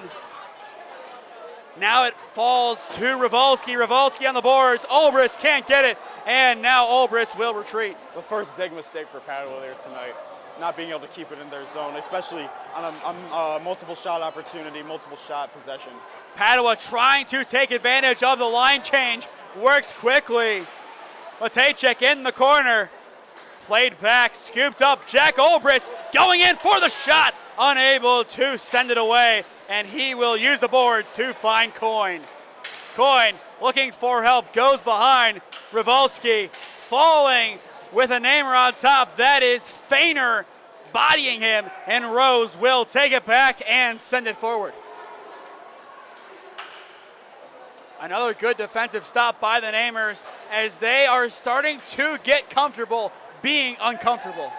Now it falls to Rivulski. Rivulski on the boards. Olbrist can't get it, and now Olbrist will retreat. The first big mistake for Padua there tonight, not being able to keep it in their zone, especially on a multiple shot opportunity, multiple shot possession. Padua trying to take advantage of the line change. Works quickly. Matejcik in the corner. Played back, scooped up. Jack Olbrist going in for the shot. Unable to send it away. And he will use the boards to find Coyne. Coyne looking for help. Goes behind. Rivulski falling with a Namer on top. That is Feiner bodying him. And Rose will take it back and send it forward. Another good defensive stop by the Namers as they are starting to get comfortable being uncomfortable.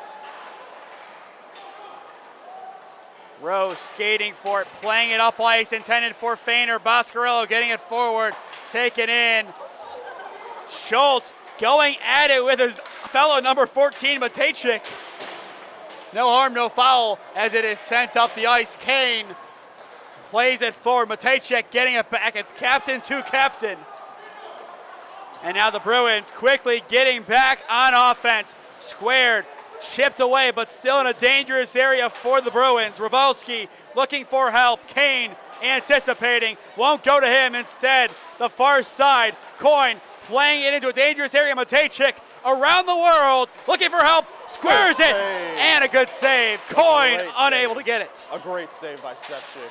Rose skating for it, playing it up ice, intended for Feiner. Boscarello getting it forward, taken in. Schultz going at it with his fellow number 14, Matejcik. No harm, no foul as it is sent up the ice. Kane plays it forward. Matejcik getting it back. It's captain to captain. And now the Bruins quickly getting back on offense. Squared, chipped away, but still in a dangerous area for the Bruins. Rivulski looking for help. Kane anticipating, won't go to him. Instead, the far side. Coyne playing it into a dangerous area. Matejcik around the world looking for help. Squares it, and a good save. Coyne unable to get it. A great save by Stepchick.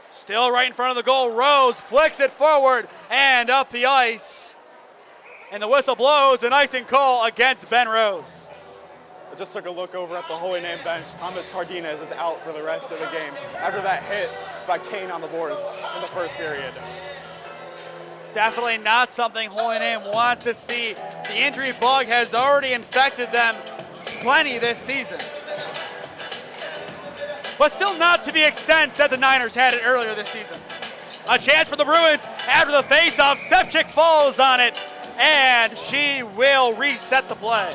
Still right in front of the goal. Rose flicks it forward and up the ice. And the whistle blows, an icing call against Ben Rose. I just took a look over at the Holy Name bench. Thomas Cardenas is out for the rest of the game after that hit by Kane on the boards in the first period. Definitely not something Holy Name wants to see. The injury bug has already infected them plenty this season. But still not to the extent that the Niners had it earlier this season. A chance for the Bruins after the face-off. Sevchik falls on it, and she will reset the play.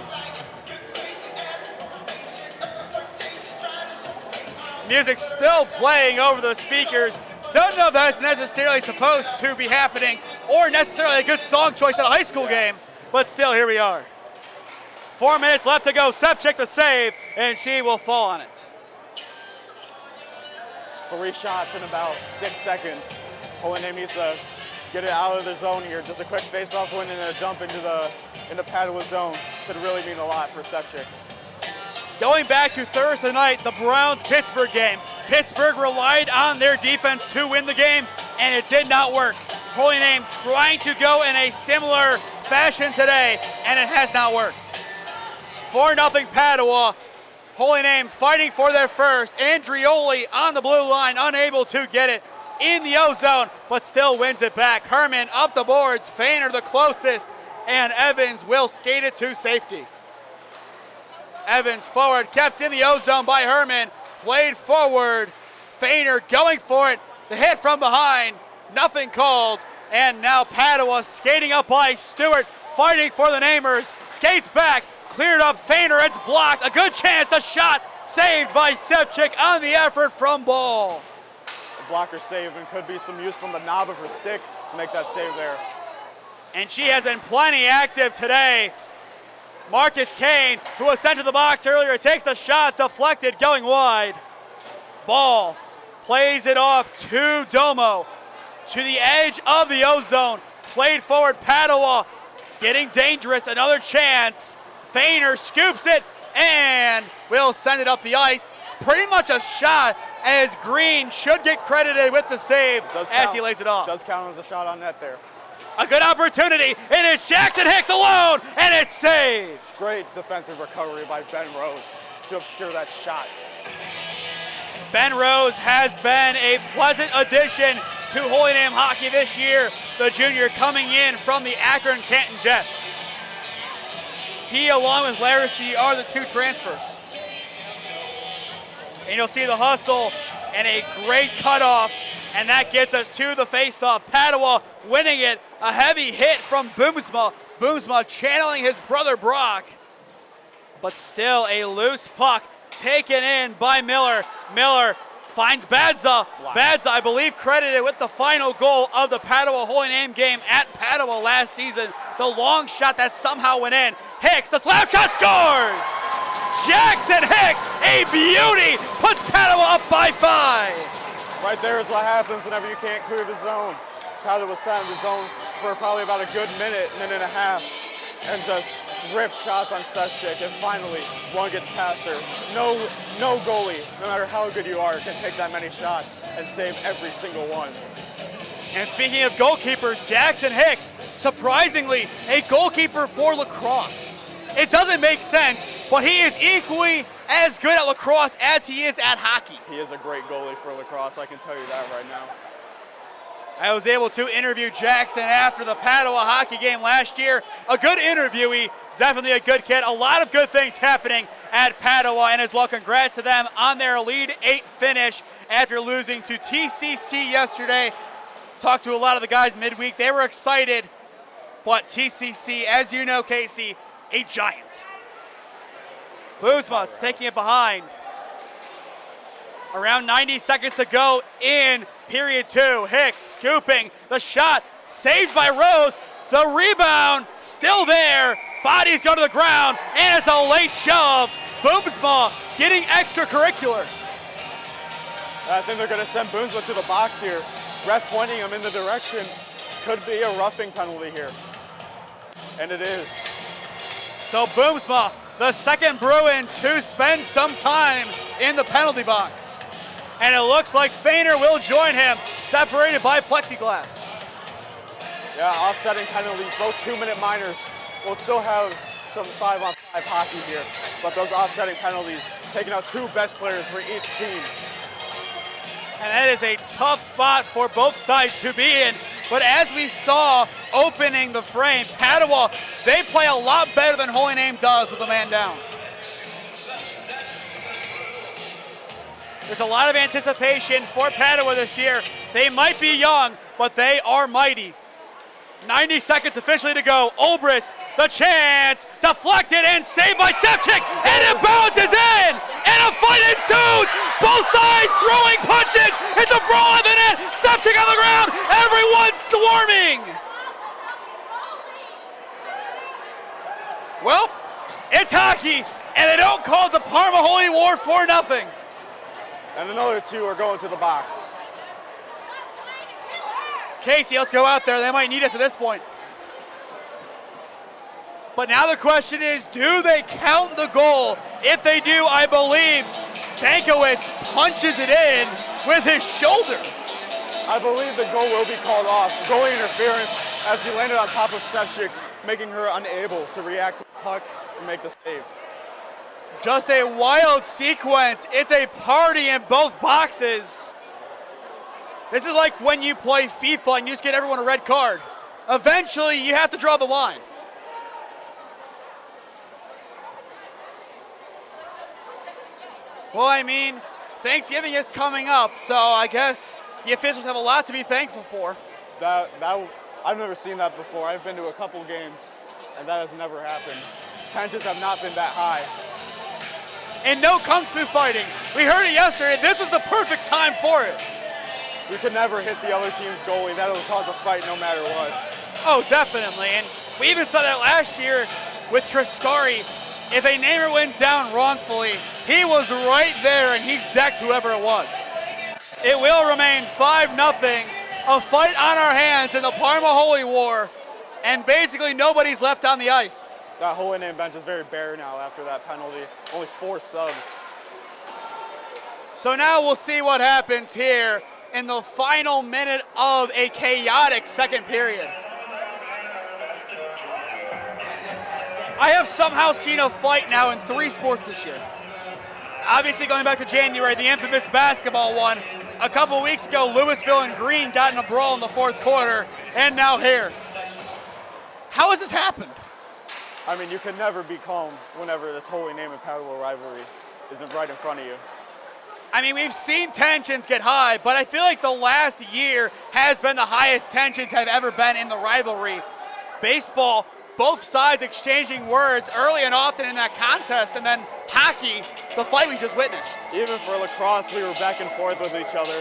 Music still playing over the speakers. Don't know if that's necessarily supposed to be happening or necessarily a good song choice at a high school game, but still, here we are. 4 minutes left to go. Sevchik the save, and she will fall on it. 3 shots in about 6 seconds. Holy Name needs to get it out of the zone here. Just a quick face-off win and a jump into Padua zone could really mean a lot for Sevchik. Going back to Thursday night, the Browns-Pittsburgh game. Pittsburgh relied on their defense to win the game, and it did not work. Holy Name trying to go in a similar fashion today, and it has not worked. 4-0 Padua. Holy Name fighting for their first. Andrioli on the blue line, unable to get it in the O-zone, but still wins it back. Herman up the boards, Feiner the closest, and Evans will skate it to safety. Evans forward, kept in the O-zone by Herman, played forward. Feiner going for it, the hit from behind, nothing called, and now Padua skating up by Stewart, fighting for the Namers, skates back, cleared up, Feiner, it's blocked, a good chance, the shot saved by Sevchik on the effort from Ball. A blocker save and could be some use from the knob of her stick to make that save there. And she has been plenty active today. Marcus Kane, who was sent to the box earlier, takes the shot, deflected, going wide. Ball plays it off to Domo, to the edge of the O-zone, played forward, Padua getting dangerous, another chance. Feiner scoops it and will send it up the ice. Pretty much a shot, as Green should get credited with the save as he lays it off. Does count as a shot on net there. A good opportunity. It is Jackson Hicks alone, and it's saved. Great defensive recovery by Ben Rose to obscure that shot. Ben Rose has been a pleasant addition to Holy Name hockey this year. The junior coming in from the Akron Canton Jets. He, along with Laracy, are the 2 transfers. And you'll see the hustle and a great cutoff, and that gets us to the faceoff. Padua winning it. A heavy hit from Boomsma. Boomsma channeling his brother Brock. But still a loose puck taken in by Miller. Miller finds Badza. Wow. Badza, I believe, credited with the final goal of the Padua Holy Name game at Padua last season. The long shot that somehow went in. Hicks, the slap shot, scores! Jackson Hicks, a beauty, puts Padua up by 5. Right there is what happens whenever you can't clear the zone. Padua was sat in the zone for probably about a good minute and a half, and just ripped shots on Sevchik, and finally one gets past her. No goalie, no matter how good you are, can take that many shots and save every single one. And speaking of goalkeepers, Jackson Hicks, surprisingly, a goalkeeper for lacrosse. It doesn't make sense, but he is equally as good at lacrosse as he is at hockey. He is a great goalie for lacrosse, I can tell you that right now. I was able to interview Jackson after the Padua hockey game last year. A good interviewee, definitely a good kid. A lot of good things happening at Padua, and as well, congrats to them on their Elite 8 finish after losing to TCC yesterday. Talked to a lot of the guys midweek. They were excited, but TCC, as you know, Kasey, a giant. Boomsma taking it behind. Around 90 seconds to go in period 2. Hicks scooping the shot, saved by Rose. The rebound still there. Bodies go to the ground, and it's a late shove. Boomsma getting extracurricular. I think they're going to send Boomsma to the box here. Ref pointing him in the direction. Could be a roughing penalty here. And it is. So Boomsma, the second Bruin to spend some time in the penalty box. And it looks like Feiner will join him, separated by plexiglass. Yeah, offsetting penalties, both 2-minute minors. We'll still have some 5-on-5 hockey here, but those offsetting penalties, taking out 2 best players for each team. And that is a tough spot for both sides to be in. But as we saw opening the frame, Padua, they play a lot better than Holy Name does with a man down. There's a lot of anticipation for Padua this year. They might be young, but they are mighty. 90 seconds officially to go. Obris, the chance, deflected and saved by Sepchik, and it bounces in, and a fight ensues. Both sides throwing punches. It's a brawl at the net. Sepchik on the ground. Everyone's swarming. Well, it's hockey, and they don't call it the Parma Holy War for nothing. And another two are going to the box. Kasey, let's go out there. They might need us at this point. But now the question is, do they count the goal? If they do, I believe Stankiewicz punches it in with his shoulder. I believe the goal will be called off. Goalie interference as he landed on top of Sepchik, making her unable to react to the puck and make the save. Just a wild sequence. It's a party in both boxes. This is like when you play FIFA and you just get everyone a red card. Eventually, you have to draw the line. Well, I mean, Thanksgiving is coming up, so I guess the officials have a lot to be thankful for. I've never seen that before. I've been to a couple games, and that has never happened. Tensions have not been that high. And no kung fu fighting. We heard it yesterday. This was the perfect time for it. We could never hit the other team's goalie. That will cause a fight no matter what. Oh, definitely. And we even saw that last year with Triscari. If a namer went down wrongfully, he was right there and he decked whoever it was. It will remain 5-0. A fight on our hands in the Parma Holy War. And basically nobody's left on the ice. That Holy Name bench is very bare now after that penalty. Only 4 subs. So now we'll see what happens here in the final minute of a chaotic second period. I have somehow seen a fight now in 3 sports this year. Obviously going back to January, the infamous basketball one. A couple weeks ago, Louisville and Green got in a brawl in the 4th quarter, and now here. How has this happened? I mean, you can never be calm whenever this Holy Name and Padua rivalry isn't right in front of you. I mean, we've seen tensions get high, but I feel like the last year has been the highest tensions have ever been in the rivalry. Baseball, both sides exchanging words early and often in that contest, and then hockey, the fight we just witnessed. Even for lacrosse, we were back and forth with each other.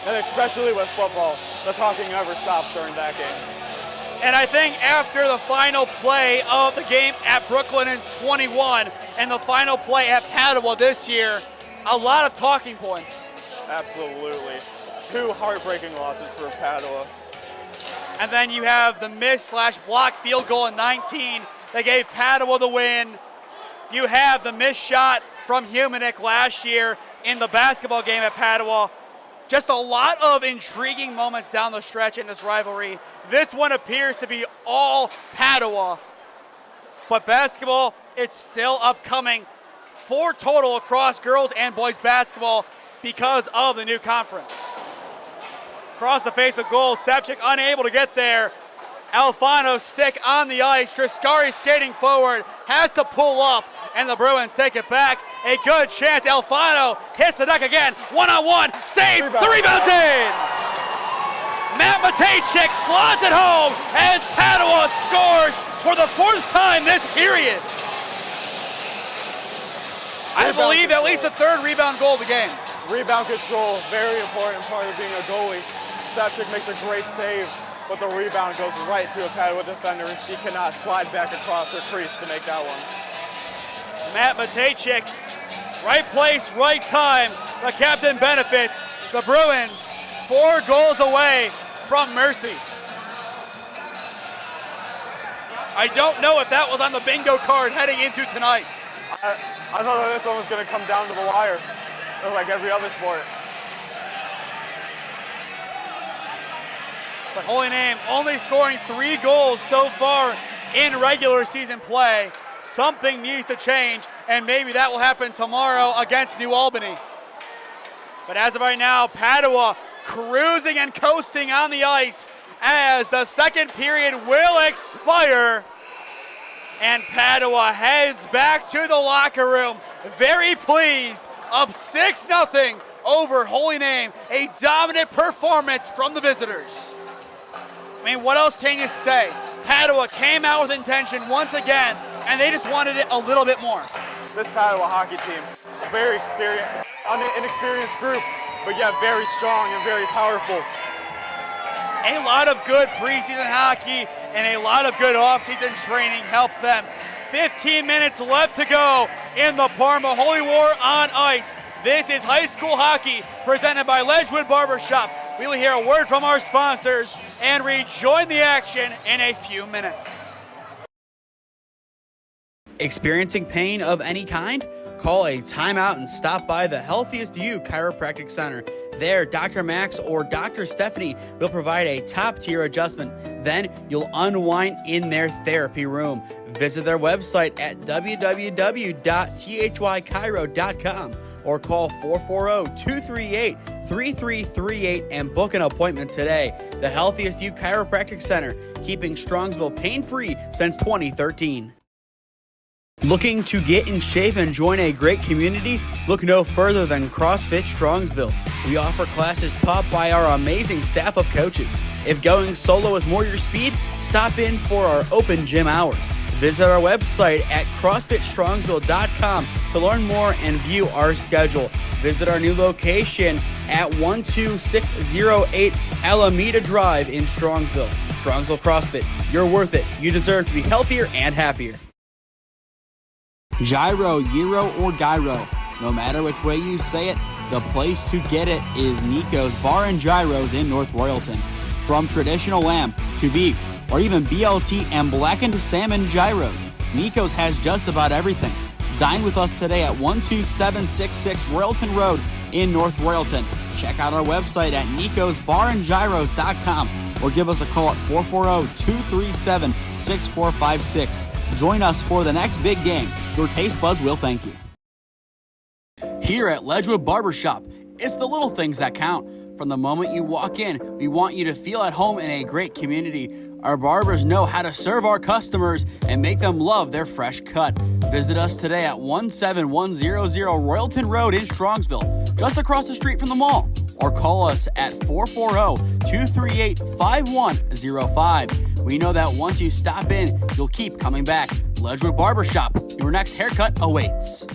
And especially with football, the talking never stops during that game. And I think after the final play of the game at Brooklyn in 21 and the final play at Padua this year, a lot of talking points. Absolutely. 2 heartbreaking losses for Padua. And then you have the miss/block field goal in 19 that gave Padua the win. You have the missed shot from Humanik last year in the basketball game at Padua. Just a lot of intriguing moments down the stretch in this rivalry. This one appears to be all Padua. But basketball, it's still upcoming. 4 total across girls and boys basketball because of the new conference. Across the face of goal, Sepchik unable to get there. Alfano stick on the ice. Triscari skating forward, has to pull up, and the Bruins take it back. A good chance. Alfano hits the deck again. 1-on-1, save, the rebound's in! Matt Matejcik slots it home as Padua scores for the 4th time this period. I believe at least the 3rd rebound goal of the game. Rebound control, very important part of being a goalie. Sepchik makes a great save, but the rebound goes right to a Padua defender, and she cannot slide back across her crease to make that one. Matt Matejcik, right place, right time. The captain benefits. The Bruins 4 goals away from mercy. I don't know if that was on the bingo card heading into tonight. I thought that this one was going to come down to the wire, like every other sport. But Holy Name only scoring 3 goals so far in regular season play. Something needs to change, and maybe that will happen tomorrow against New Albany. But as of right now, Padua cruising and coasting on the ice as the second period will expire. And Padua heads back to the locker room, very pleased, up 6-0 over Holy Name. A dominant performance from the visitors. I mean, what else can you say? Padua came out with intention once again, and they just wanted it a little bit more. This Padua hockey team, very experienced, inexperienced group, but yet very strong and very powerful. A lot of good preseason hockey and a lot of good offseason training helped them. 15 minutes left to go in the Parma Holy War on ice. This is high school hockey presented by Ledgewood Barbershop. We will hear a word from our sponsors and rejoin the action in a few minutes. Experiencing pain of any kind? Call a timeout and stop by the Healthiest You Chiropractic Center. There, Dr. Max or Dr. Stephanie will provide a top-tier adjustment. Then you'll unwind in their therapy room. Visit their website at www.thychiro.com or call 440-238-3338 and book an appointment today. The Healthiest You Chiropractic Center, keeping Strongsville pain-free since 2013. Looking to get in shape and join a great community? Look no further than CrossFit Strongsville. We offer classes taught by our amazing staff of coaches. If going solo is more your speed, stop in for our open gym hours. Visit our website at CrossFitStrongsville.com to learn more and view our schedule. Visit our new location at 12608 Alameda Drive in Strongsville. Strongsville CrossFit, you're worth it. You deserve to be healthier and happier. Gyro, Gyro, or Gyro. No matter which way you say it, the place to get it is Nico's Bar and Gyros in North Royalton. From traditional lamb to beef, or even BLT and blackened salmon gyros, Nico's has just about everything. Dine with us today at 12766 Royalton Road in North Royalton. Check out our website at nicosbarandgyros.com or give us a call at 440-237-6456. Join us for the next big game. Your taste buds will thank you. Here at Ledgewood Barbershop, it's the little things that count. From the moment you walk in, we want you to feel at home in a great community. Our barbers know how to serve our customers and make them love their fresh cut. Visit us today at 17100 Royalton Road in Strongsville, just across the street from the mall. Or call us at 440-238-5105. We know that once you stop in, you'll keep coming back. Ledgewood Barbershop, your next haircut awaits.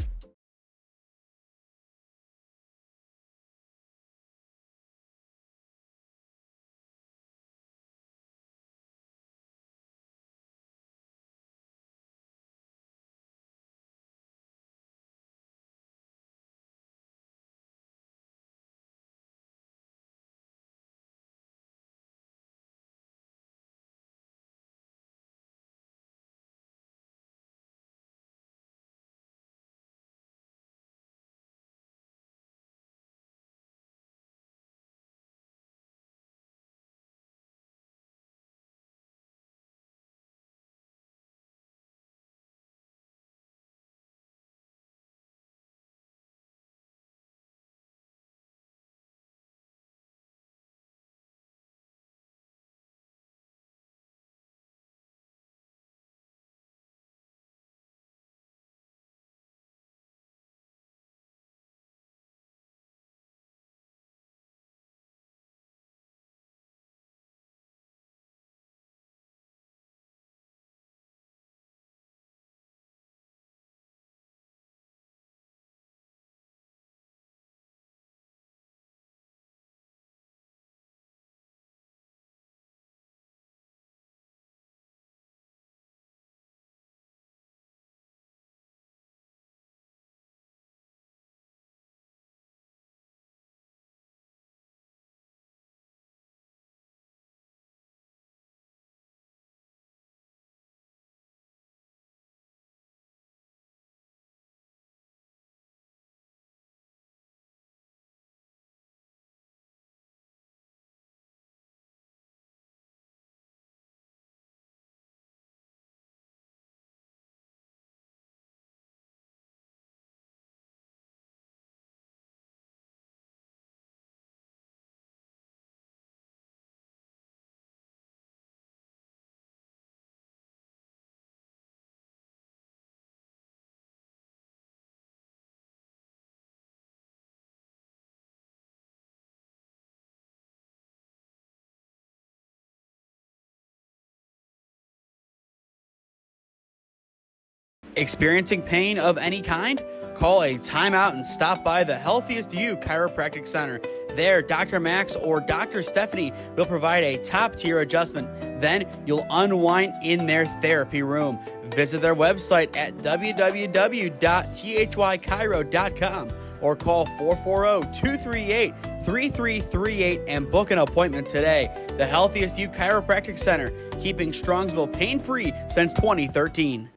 Experiencing pain of any kind? Call a timeout and stop by the Healthiest You Chiropractic Center. There, Dr. Max or Dr. Stephanie will provide a top-tier adjustment. Then you'll unwind in their therapy room. Visit their website at www.thychiro.com or call 440-238-3338 and book an appointment today. The Healthiest You Chiropractic Center, keeping Strongsville pain-free since 2013.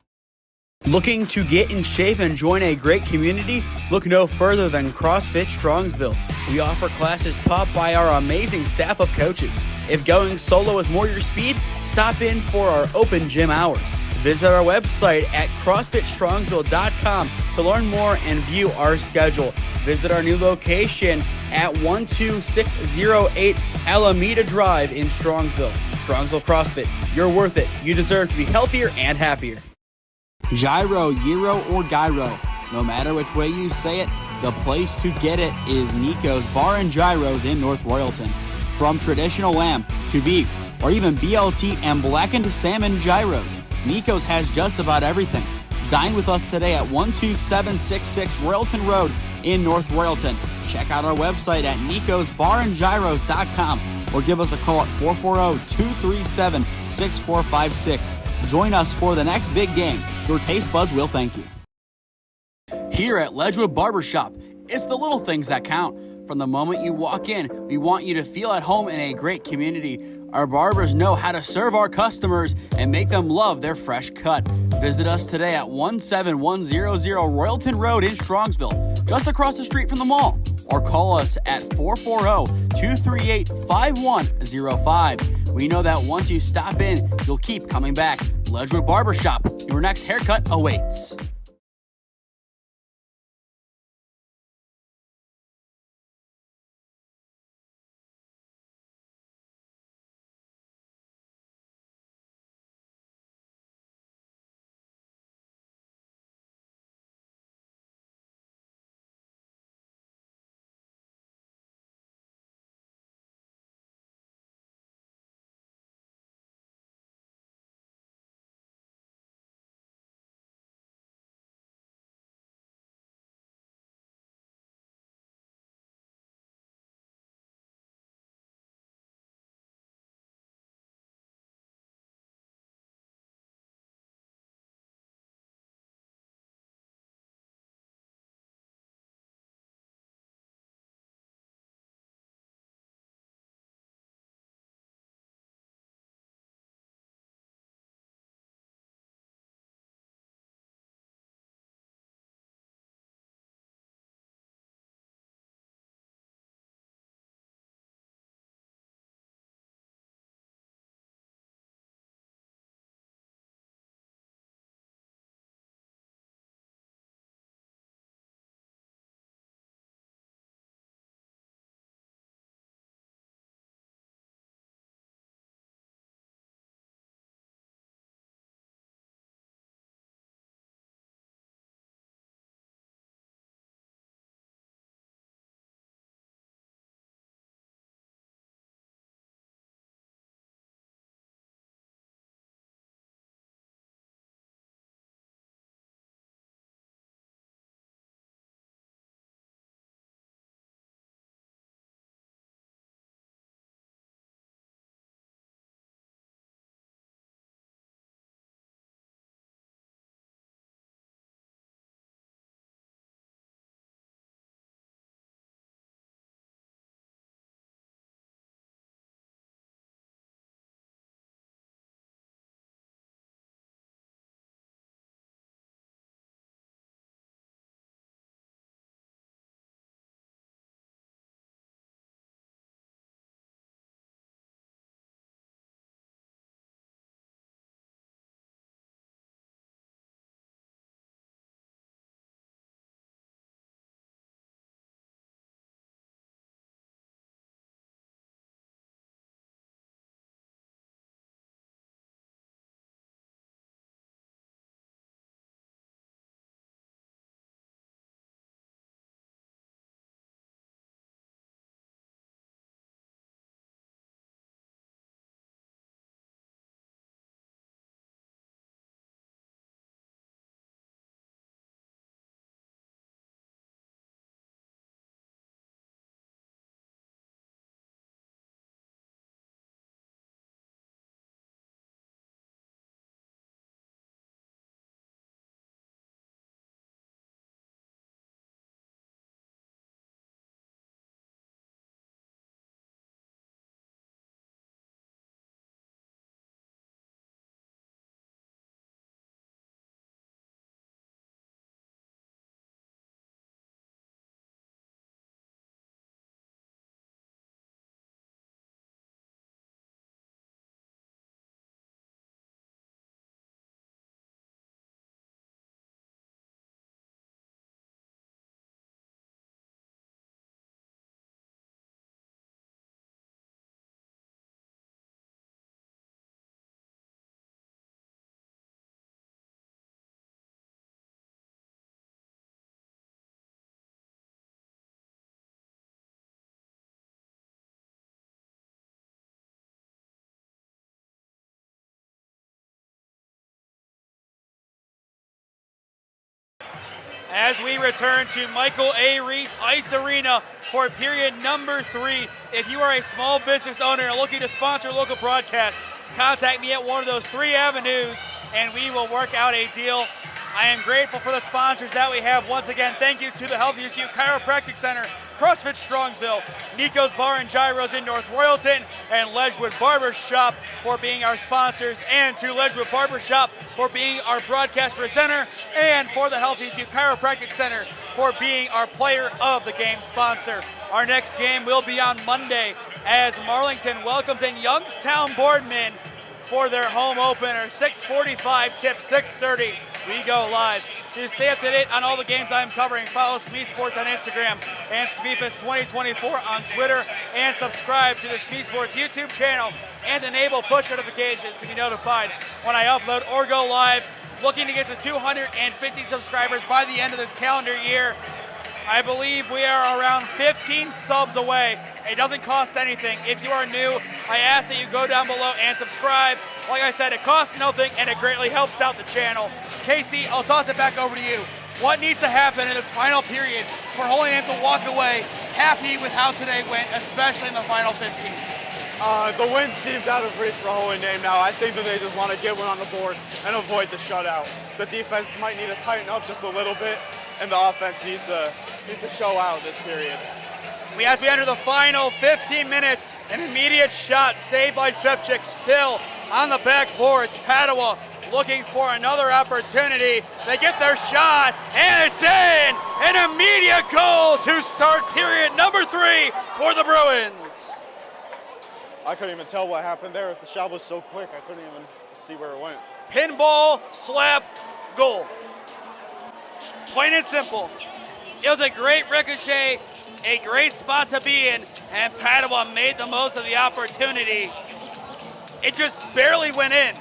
Looking to get in shape and join a great community? Look no further than CrossFit Strongsville. We offer classes taught by our amazing staff of coaches. If going solo is more your speed, stop in for our open gym hours. Visit our website at CrossFitStrongsville.com to learn more and view our schedule. Visit our new location at 12608 Alameda Drive in Strongsville. Strongsville CrossFit, you're worth it. You deserve to be healthier and happier. Gyro, Gyro, or Gyro. No matter which way you say it, the place to get it is Nico's Bar and Gyros in North Royalton. From traditional lamb to beef, or even BLT and blackened salmon gyros, Nico's has just about everything. Dine with us today at 12766 Royalton Road in North Royalton. Check out our website at nicosbarandgyros.com or give us a call at 440-237-6456. Join us for the next big game. Your taste buds will thank you. Here at Ledgewood Barbershop, it's the little things that count. From the moment you walk in, we want you to feel at home in a great community. Our barbers know how to serve our customers and make them love their fresh cut. Visit us today at 17100 Royalton Road in Strongsville, just across the street from the mall. Or call us at 440-238-5105. We know that once you stop in, you'll keep coming back. Ledgewood Barbershop, your next haircut awaits. as we return to Michael A. Ries Ice Arena for period number 3. If you are a small business owner and looking to sponsor local broadcasts, contact me at one of those 3 avenues and we will work out a deal. I am grateful for the sponsors that we have. Once again, thank you to the Healthiest You Chiropractic Center, CrossFit Strongsville, Nico's Bar and Gyros in North Royalton, and Ledgewood Barbershop for being our sponsors, and to Ledgewood Barbershop for being our broadcast presenter, and for the Healthiest You Chiropractic Center for being our player of the game sponsor. Our next game will be on Monday as Marlington welcomes in Youngstown Boardman for their home opener. 6:45 tip, 6:30 we go live. To stay up to date on all the games I'm covering, follow SmeeSports on Instagram and SmeeFest 2024 on Twitter, and subscribe to the SmeeSports YouTube channel and enable push notifications to be notified when I upload or go live. Looking to get to 250 subscribers by the end of this calendar year. I believe we are around 15 subs away. It doesn't cost anything. If you are new, I ask that you go down below and subscribe. Like I said, it costs nothing and it greatly helps out the channel. Kasey, I'll toss it back over to you. What needs to happen in this final period for Holy Name to walk away happy with how today went, especially in the final 15? The win seems out of reach for Holy Name now. I think that they just want to get one on the board and avoid the shutout. The defense might need to tighten up just a little bit, and the offense needs to show out this period. As we enter the final 15 minutes, an immediate shot saved by Sepchik, still on the backboard. Padua looking for another opportunity. They get their shot, and it's in! An immediate goal to start period number 3 for the Bruins. I couldn't even tell what happened there. The shot was so quick, I couldn't even see where it went. Pinball, slap, goal. Plain and simple. It was a great ricochet, a great spot to be in, and Padua made the most of the opportunity. It just barely went in.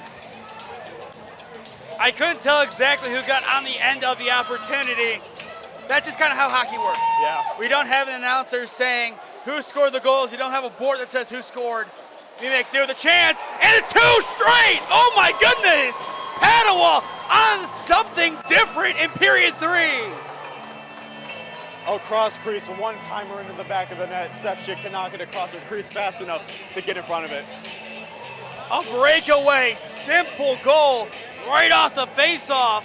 I couldn't tell exactly who got on the end of the opportunity. That's just kind of how hockey works. Yeah. We don't have an announcer saying who scored the goals. You don't have a board that says who scored. We make do with a chance, and it's 2 straight! Oh my goodness! Padua on something different in period 3. Oh, cross crease, one-timer into the back of the net. Sepchik cannot get across the crease fast enough to get in front of it. A breakaway, simple goal right off the face-off.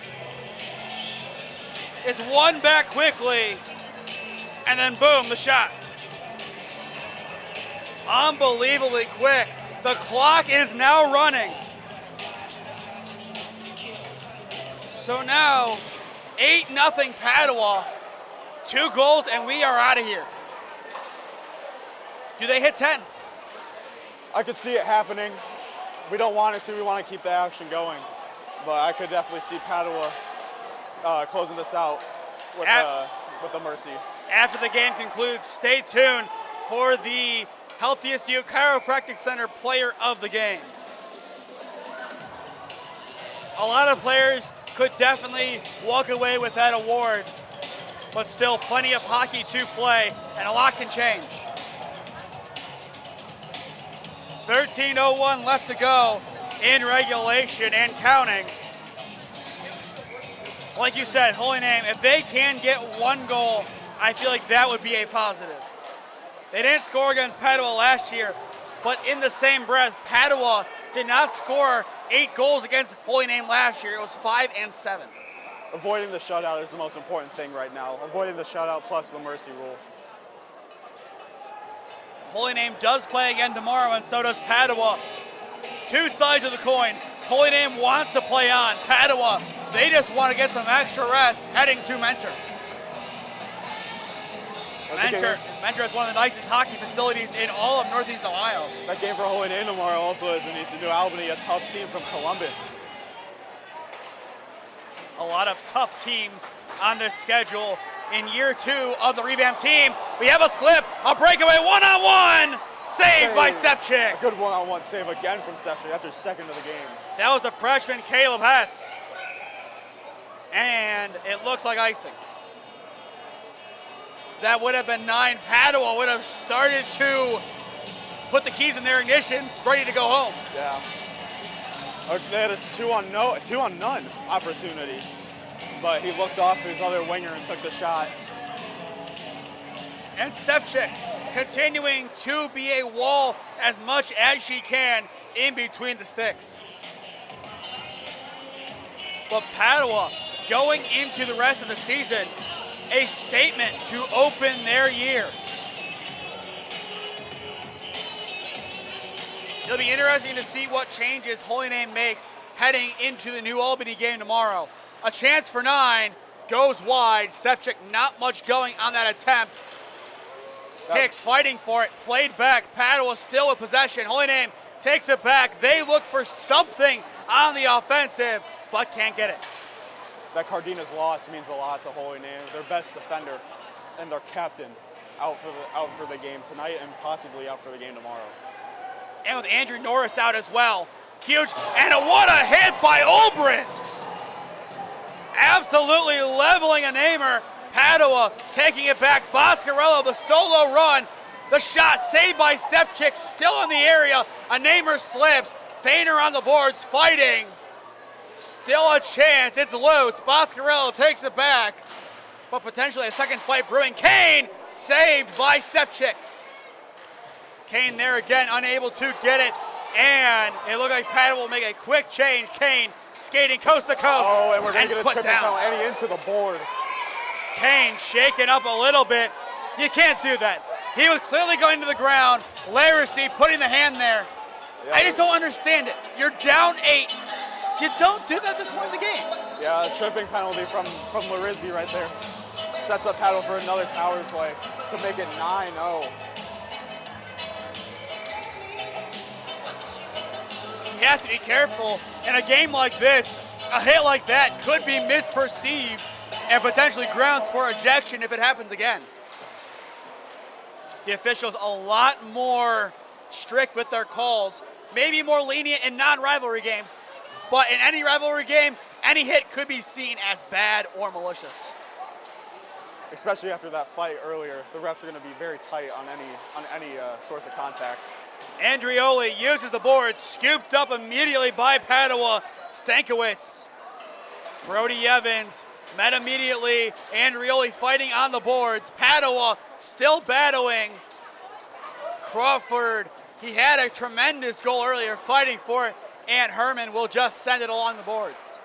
It's won back quickly, and then boom, the shot. Unbelievably quick. The clock is now running. So now, 8-0 Padua. 2 goals, and we are out of here. Do they hit 10? I could see it happening. We don't want it to. We want to keep the action going. But I could definitely see Padua closing this out with the mercy. After the game concludes, stay tuned for the Healthiest You Chiropractic Center Player of the Game. A lot of players could definitely walk away with that award, but still plenty of hockey to play, and a lot can change. 13:01 left to go in regulation and counting. Like you said, Holy Name, if they can get 1 goal, I feel like that would be a positive. They didn't score against Padua last year, but in the same breath, Padua did not score 8 goals against Holy Name last year. It was 5 and 7. Avoiding the shutout is the most important thing right now. Avoiding the shutout plus the mercy rule. Holy Name does play again tomorrow, and so does Padua. 2 sides of the coin. Holy Name wants to play on. Padua, they just want to get some extra rest heading to Mentor. Mentor is one of the nicest hockey facilities in all of Northeast Ohio. That game for Holy Name tomorrow also is in New Albany, a tough team from Columbus. A lot of tough teams on this schedule. In year 2 of the revamped team, we have a slip, a breakaway, one-on-one, saved by Sepchik. A good one-on-one save again from Sepchik. That's his second of the game. That was the freshman Caleb Hess. And it looks like icing. That would have been 9. Padua would have started to put the keys in their ignitions, ready to go home. Yeah. They had a two on none opportunity. but he looked off his other winger and took the shot. And Stepchick continuing to be a wall as much as she can in between the sticks. But Padua going into the rest of the season, a statement to open their year. It'll be interesting to see what changes Holy Name makes heading into the New Albany game tomorrow. A chance for 9, goes wide. Stepchick not much going on that attempt. Hicks fighting for it, played back. Padua still with possession. Holy Name takes it back. They look for something on the offensive, but can't get it. That Cardina's loss means a lot to Holy Name. Their best defender and their captain out for the game tonight and possibly out for the game tomorrow. And with Andrew Norris out as well. Huge, and what a hit by Olbris! Absolutely leveling a Namer. Padua taking it back. Boscarello, the solo run. The shot saved by Stepchick, still in the area. A Namer slips. Feiner on the boards, fighting. Still a chance, it's loose. Boscarello takes it back. But potentially a second fight brewing. Kane, saved by Stepchick. Kane there again, unable to get it. And it looked like Padua will make a quick change. Kane skating coast to coast. Oh, and we're going to get a triple down. penalty into the board. Kane shaking up a little bit. You can't do that. He was clearly going to the ground. Laracy putting the hand there. Yeah. I just don't understand it. You're down 8. You don't do that this point in the game. Yeah, a tripping penalty from Larizzi right there. Sets up Padua for another power play to make it 9-0. He has to be careful. In a game like this, a hit like that could be misperceived and potentially grounds for ejection if it happens again. The officials a lot more strict with their calls, maybe more lenient in non-rivalry games, but in any rivalry game, any hit could be seen as bad or malicious. Especially after that fight earlier, the refs are going to be very tight on any source of contact. Andrioli uses the board, scooped up immediately by Padua. Stankiewicz, Brody Evans met immediately. Andrioli fighting on the boards. Padua still battling. Crawford, he had a tremendous goal earlier, fighting for it, and Herman will just send it along the boards.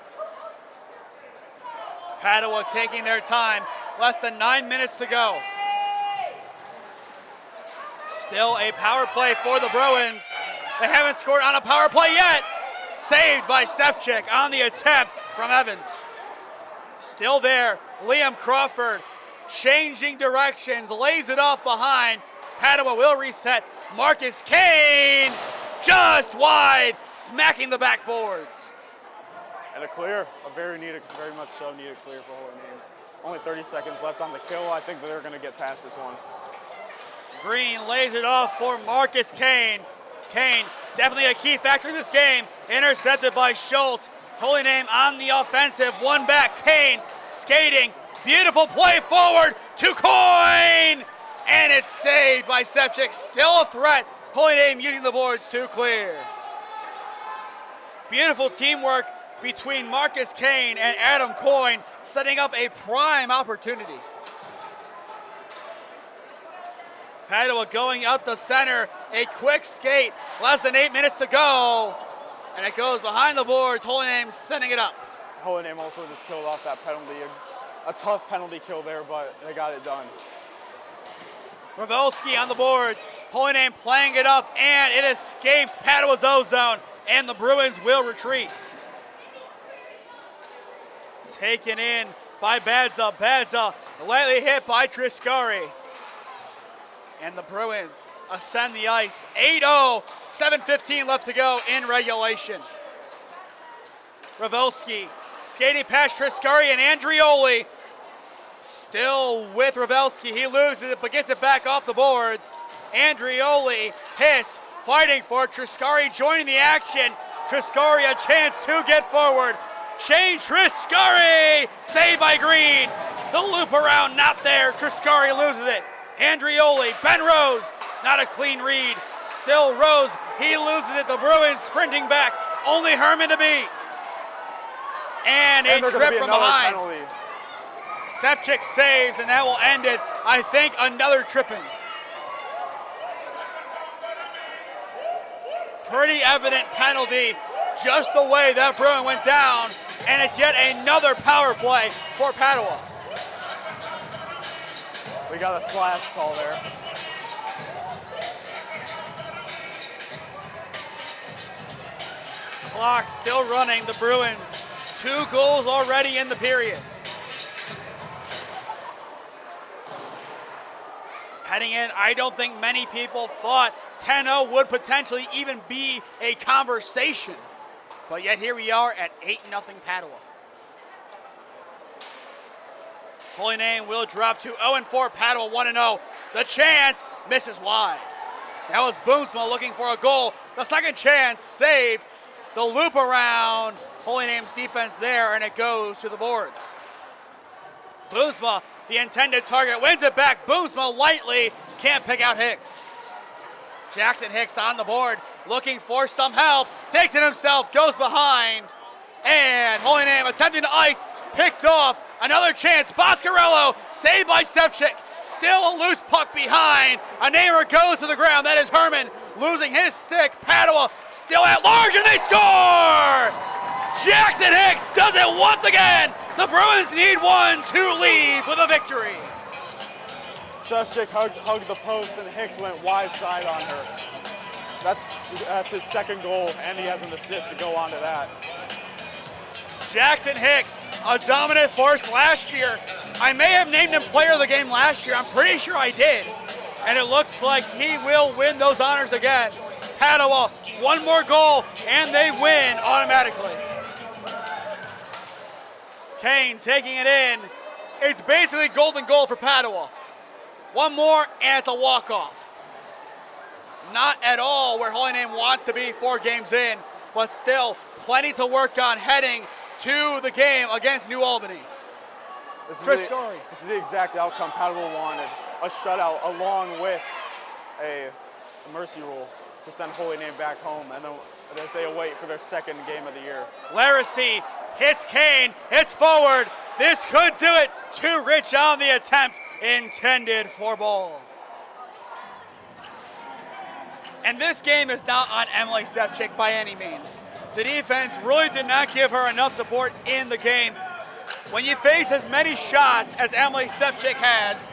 Padua taking their time, less than 9 minutes to go. Still a power play for the Bruins. They haven't scored on a power play yet. Saved by Stepchick on the attempt from Evans. Still there, Liam Crawford changing directions, lays it off behind. Padua will reset. Marcus Kane just wide, smacking the backboards. And a clear, very much so needed clear for Holy Name. Only 30 seconds left on the kill. I think they're going to get past this one. Green lays it off for Marcus Kane. Kane, definitely a key factor in this game. Intercepted by Schultz. Holy Name on the offensive. One back. Kane skating. Beautiful play forward to Coyne. And it's saved by Stepchick. Still a threat. Holy Name using the boards to clear. Beautiful teamwork between Marcus Kane and Adam Coyne, setting up a prime opportunity. Padua going up the center, a quick skate, less than 8 minutes to go, and it goes behind the boards. Holy Name sending it up. Holy Name also just killed off that penalty. A tough penalty kill there, but they got it done. Ravelski on the boards. Holy Name playing it up, and it escapes Padua's O-zone, and the Bruins will retreat. Taken in by Badza. Badza lightly hit by Triscari. And the Bruins ascend the ice. 8-0, 7:15 left to go in regulation. Ravelski skating past Triscari and Andrioli. Still with Ravelski. He loses it but gets it back off the boards. Andrioli hits, fighting for it. Triscari joining the action. Triscari a chance to get forward. Shane Triscari, saved by Green. The loop around, not there. Triscari loses it. Andrioli, Ben Rose, not a clean read. Still Rose, he loses it. The Bruins sprinting back. Only Herman to beat. And a there's gonna trip be from another behind. penalty. Sevcik saves, and that will end it. I think another tripping. Pretty evident penalty, just the way that Bruin went down, and it's yet another power play for Padua. We got a slash call there. Clock still running, the Bruins. 2 goals already in the period. Heading in, I don't think many people thought 10-0 would potentially even be a conversation. But yet here we are at 8-0 Padua. Holy Name will drop to 0-4, Padua 1-0. The chance misses wide. That was Boomsma looking for a goal. The second chance saved. The loop around Holy Name's defense there, and it goes to the boards. Boomsma, the intended target, wins it back. Boomsma lightly can't pick out Hicks. Jackson Hicks on the board, looking for some help. Takes it himself, goes behind. And Holy Name attempting to ice, picked off. Another chance, Boscarello, saved by Sevcik. Still a loose puck behind. A neighbor goes to the ground. That is Herman losing his stick. Padua still at large, and they score! Jackson Hicks does it once again. The Bruins need one to leave with a victory. Sevcik hugged the post, and Hicks went wide side on her. That's his second goal, and he has an assist to go on to that. Jackson Hicks, a dominant force last year. I may have named him player of the game last year. I'm pretty sure I did. And it looks like he will win those honors again. Padua, one more goal, and they win automatically. Kane taking it in. It's basically golden goal for Padua. One more, and it's a walk-off. Not at all where Holy Name wants to be 4 games in, but still plenty to work on heading to the game against New Albany. This Chris Story. This is the exact outcome Padua wanted. A shutout along with a mercy rule to send Holy Name back home, and then as they await for their second game of the year. Laracy hits Kane, hits forward. This could do it. Too rich on the attempt, intended for ball. And this game is not on Emily Sevcik by any means. The defense really did not give her enough support in the game. When you face as many shots as Emily Sevcik has,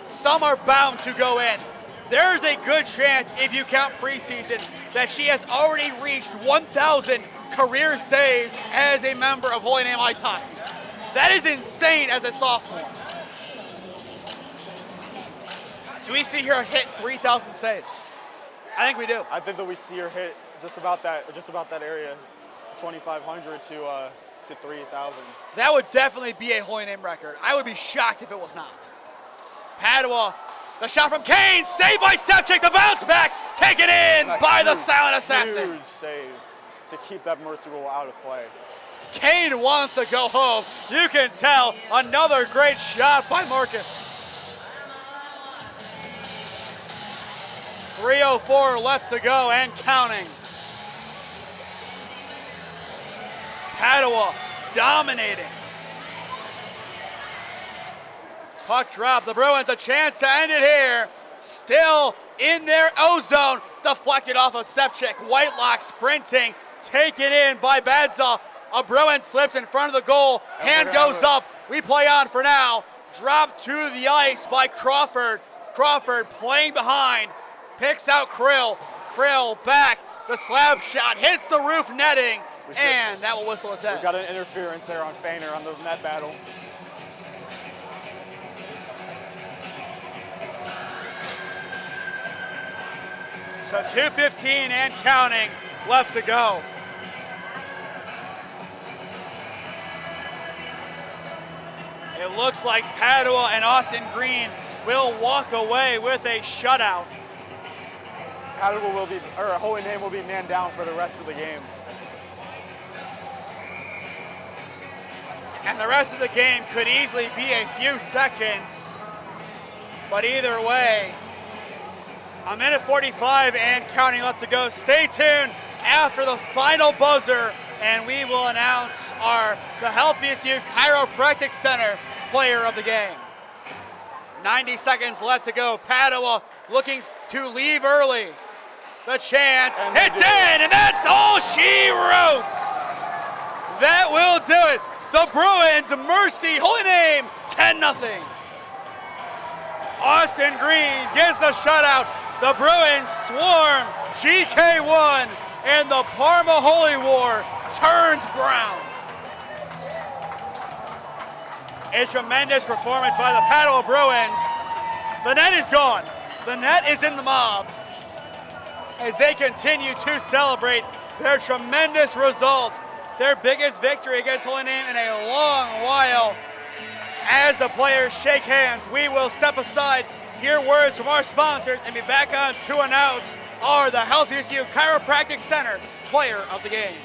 some are bound to go in. There's a good chance, if you count preseason, that she has already reached 1,000 career saves as a member of Holy Name Ice Hockey. That is insane as a sophomore. Do we see her hit 3,000 saves? I think we do. I think that we see her hit just about that area, 2,500 to 3,000. That would definitely be a Holy Name record. I would be shocked if it was not. Padua, the shot from Kane, saved by Sevcik, the bounce back, taken in by the silent assassin. Huge save to keep that mercy rule out of play. Kane wants to go home. You can tell. Another great shot by Marcus. 3:04 left to go and counting. Padua dominating. Puck drop. The Bruins a chance to end it here. Still in their O-zone. Deflected off of Sevcik. Whitelock sprinting. Taken in by Badza. A Bruin slips in front of the goal. Hand goes up. We play on for now. Dropped to the ice by Crawford. Crawford playing behind. Picks out Krill. Krill back. The slab shot hits the roof netting. And that will whistle its end. We got an interference there on Feiner on the net battle. So 2:15 and counting left to go. It looks like Padua and Austin Green will walk away with a shutout. Padua will be, or Holy Name will be man down for the rest of the game. And the rest of the game could easily be a few seconds. But either way, a minute 45 and counting left to go. Stay tuned after the final buzzer, and we will announce are the Healthiest You Chiropractic Center player of the game. 90 seconds left to go. Padua looking to leave early. The chance, it's in, and that's all she wrote. That will do it. The Bruins, mercy, holy name, 10-0. Austin Green gives the shutout. The Bruins swarm GK1, and the Parma Holy War turns brown. A tremendous performance by the Padua Bruins. The net is gone. The net is in the mob as they continue to celebrate their tremendous result, their biggest victory against Holy Name in a long while. As the players shake hands, we will step aside, hear words from our sponsors, and be back on to announce our the Healthiest You Chiropractic Center player of the game.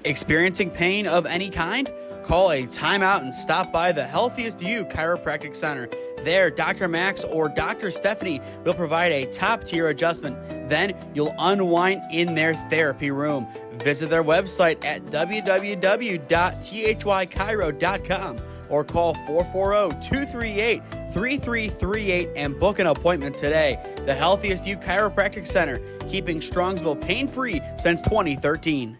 Experiencing pain of any kind? Call a timeout and stop by the Healthiest You Chiropractic Center. There, Dr. Max or Dr. Stephanie will provide a top-tier adjustment. Then you'll unwind in their therapy room. Visit their website at www.thychiro.com or call 440-238-3338 and book an appointment today. The Healthiest You Chiropractic Center, keeping Strongsville pain-free since 2013.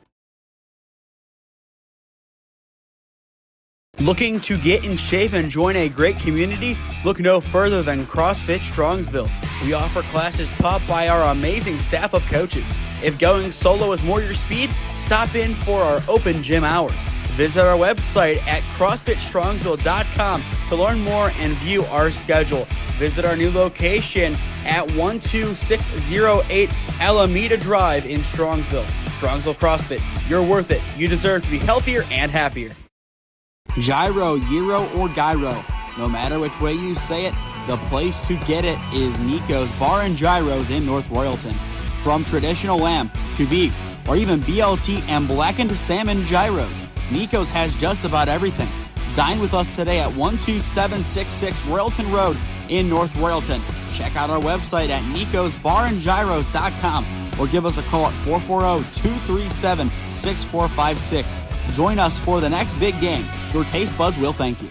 Looking to get in shape and join a great community? Look no further than CrossFit Strongsville. We offer classes taught by our amazing staff of coaches. If going solo is more your speed, stop in for our open gym hours. Visit our website at CrossFitStrongsville.com to learn more and view our schedule. Visit our new location at 12608 Alameda Drive in Strongsville. Strongsville CrossFit, you're worth it. You deserve to be healthier and happier. Gyro, gyro, or gyro. No matter which way you say it, the place to get it is Nico's Bar and Gyros in North Royalton. From traditional lamb to beef, or even BLT and blackened salmon gyros, Nico's has just about everything. Dine with us today at 12766 Royalton Road in North Royalton. Check out our website at nicosbarandgyros.com or give us a call at 440-237-6456. Join us for the next big game. Your taste buds will thank you.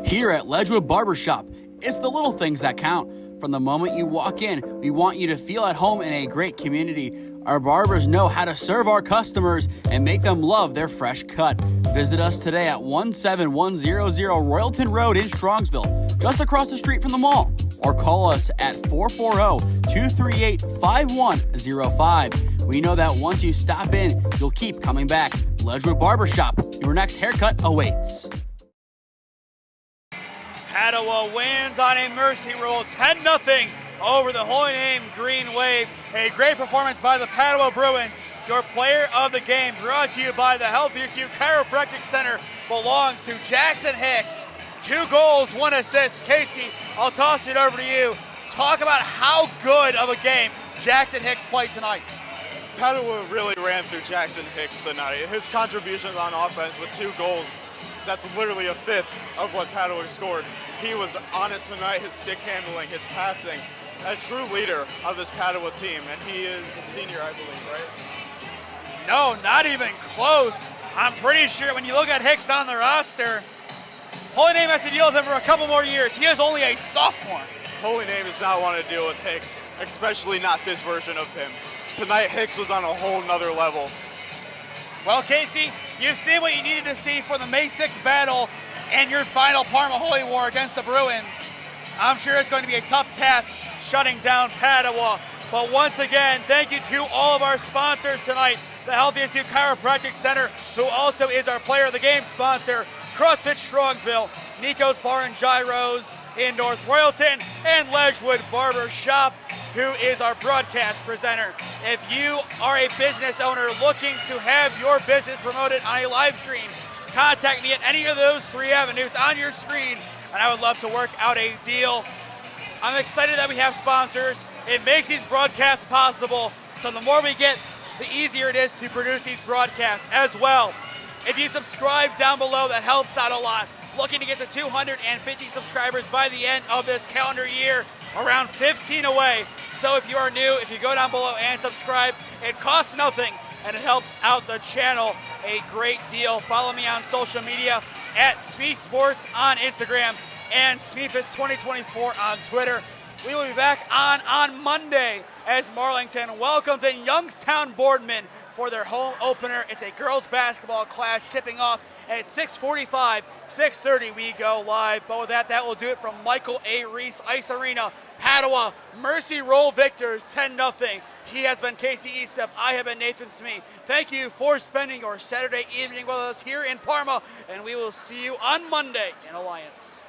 Here at Ledgewood Barbershop, it's the little things that count. From the moment you walk in, we want you to feel at home in a great community. Our barbers know how to serve our customers and make them love their fresh cut. Visit us today at 17100 Royalton Road in Strongsville, just across the street from the mall. Or call us at 440-238-5105. We know that once you stop in, you'll keep coming back. Ledgewood Barbershop, your next haircut awaits. Padua wins on a mercy rule, 10-0 over the Holy Name Green Wave. A great performance by the Padua Bruins. Your player of the game, brought to you by the Healthiest You Chiropractic Center, belongs to Jackson Hicks. 2 goals, 1 assist. Kasey, I'll toss it over to you. Talk about how good of a game Jackson Hicks played tonight. Padua really ran through Jackson Hicks tonight. His contributions on offense with 2 goals, that's literally a fifth of what Padua scored. He was on it tonight, his stick handling, his passing, a true leader of this Padua team, and he is a senior, I believe, right? No, not even close. I'm pretty sure when you look at Hicks on the roster, Holy Name has to deal with him for a couple more years. He is only a sophomore. Holy Name does not want to deal with Hicks, especially not this version of him. Tonight, Hicks was on a whole nother level. Well, Kasey, you've seen what you needed to see for the May 6th battle and your final Parma Holy War against the Bruins. I'm sure it's going to be a tough task shutting down Padua. But once again, thank you to all of our sponsors tonight. The Healthiest You Chiropractic Center, who also is our player of the game sponsor, CrossFit Strongsville, Nico's Bar and Gyros in North Royalton, and Ledgewood Barbershop, who is our broadcast presenter. If you are a business owner looking to have your business promoted on a live stream, contact me at any of those 3 avenues on your screen, and I would love to work out a deal. I'm excited that we have sponsors. It makes these broadcasts possible, so the more we get, the easier it is to produce these broadcasts as well. If you subscribe down below, that helps out a lot. Looking to get to 250 subscribers by the end of this calendar year, around 15 away. So if you are new, if you go down below and subscribe, it costs nothing. and it helps out the channel a great deal. Follow me on social media at SmeeSports on Instagram and SmeeFest 2024 on Twitter. We will be back on Monday as Marlington welcomes in Youngstown Boardman for their home opener. It's a girls basketball clash tipping off at 6:45, 6:30 we go live. But with that will do it from Michael A. Ries Ice Arena, Padua, Mercy Roll Victors 10-0. He has been Kasey Estep. I have been Nathan Smee. Thank you for spending your Saturday evening with us here in Parma, and we will see you on Monday in Alliance.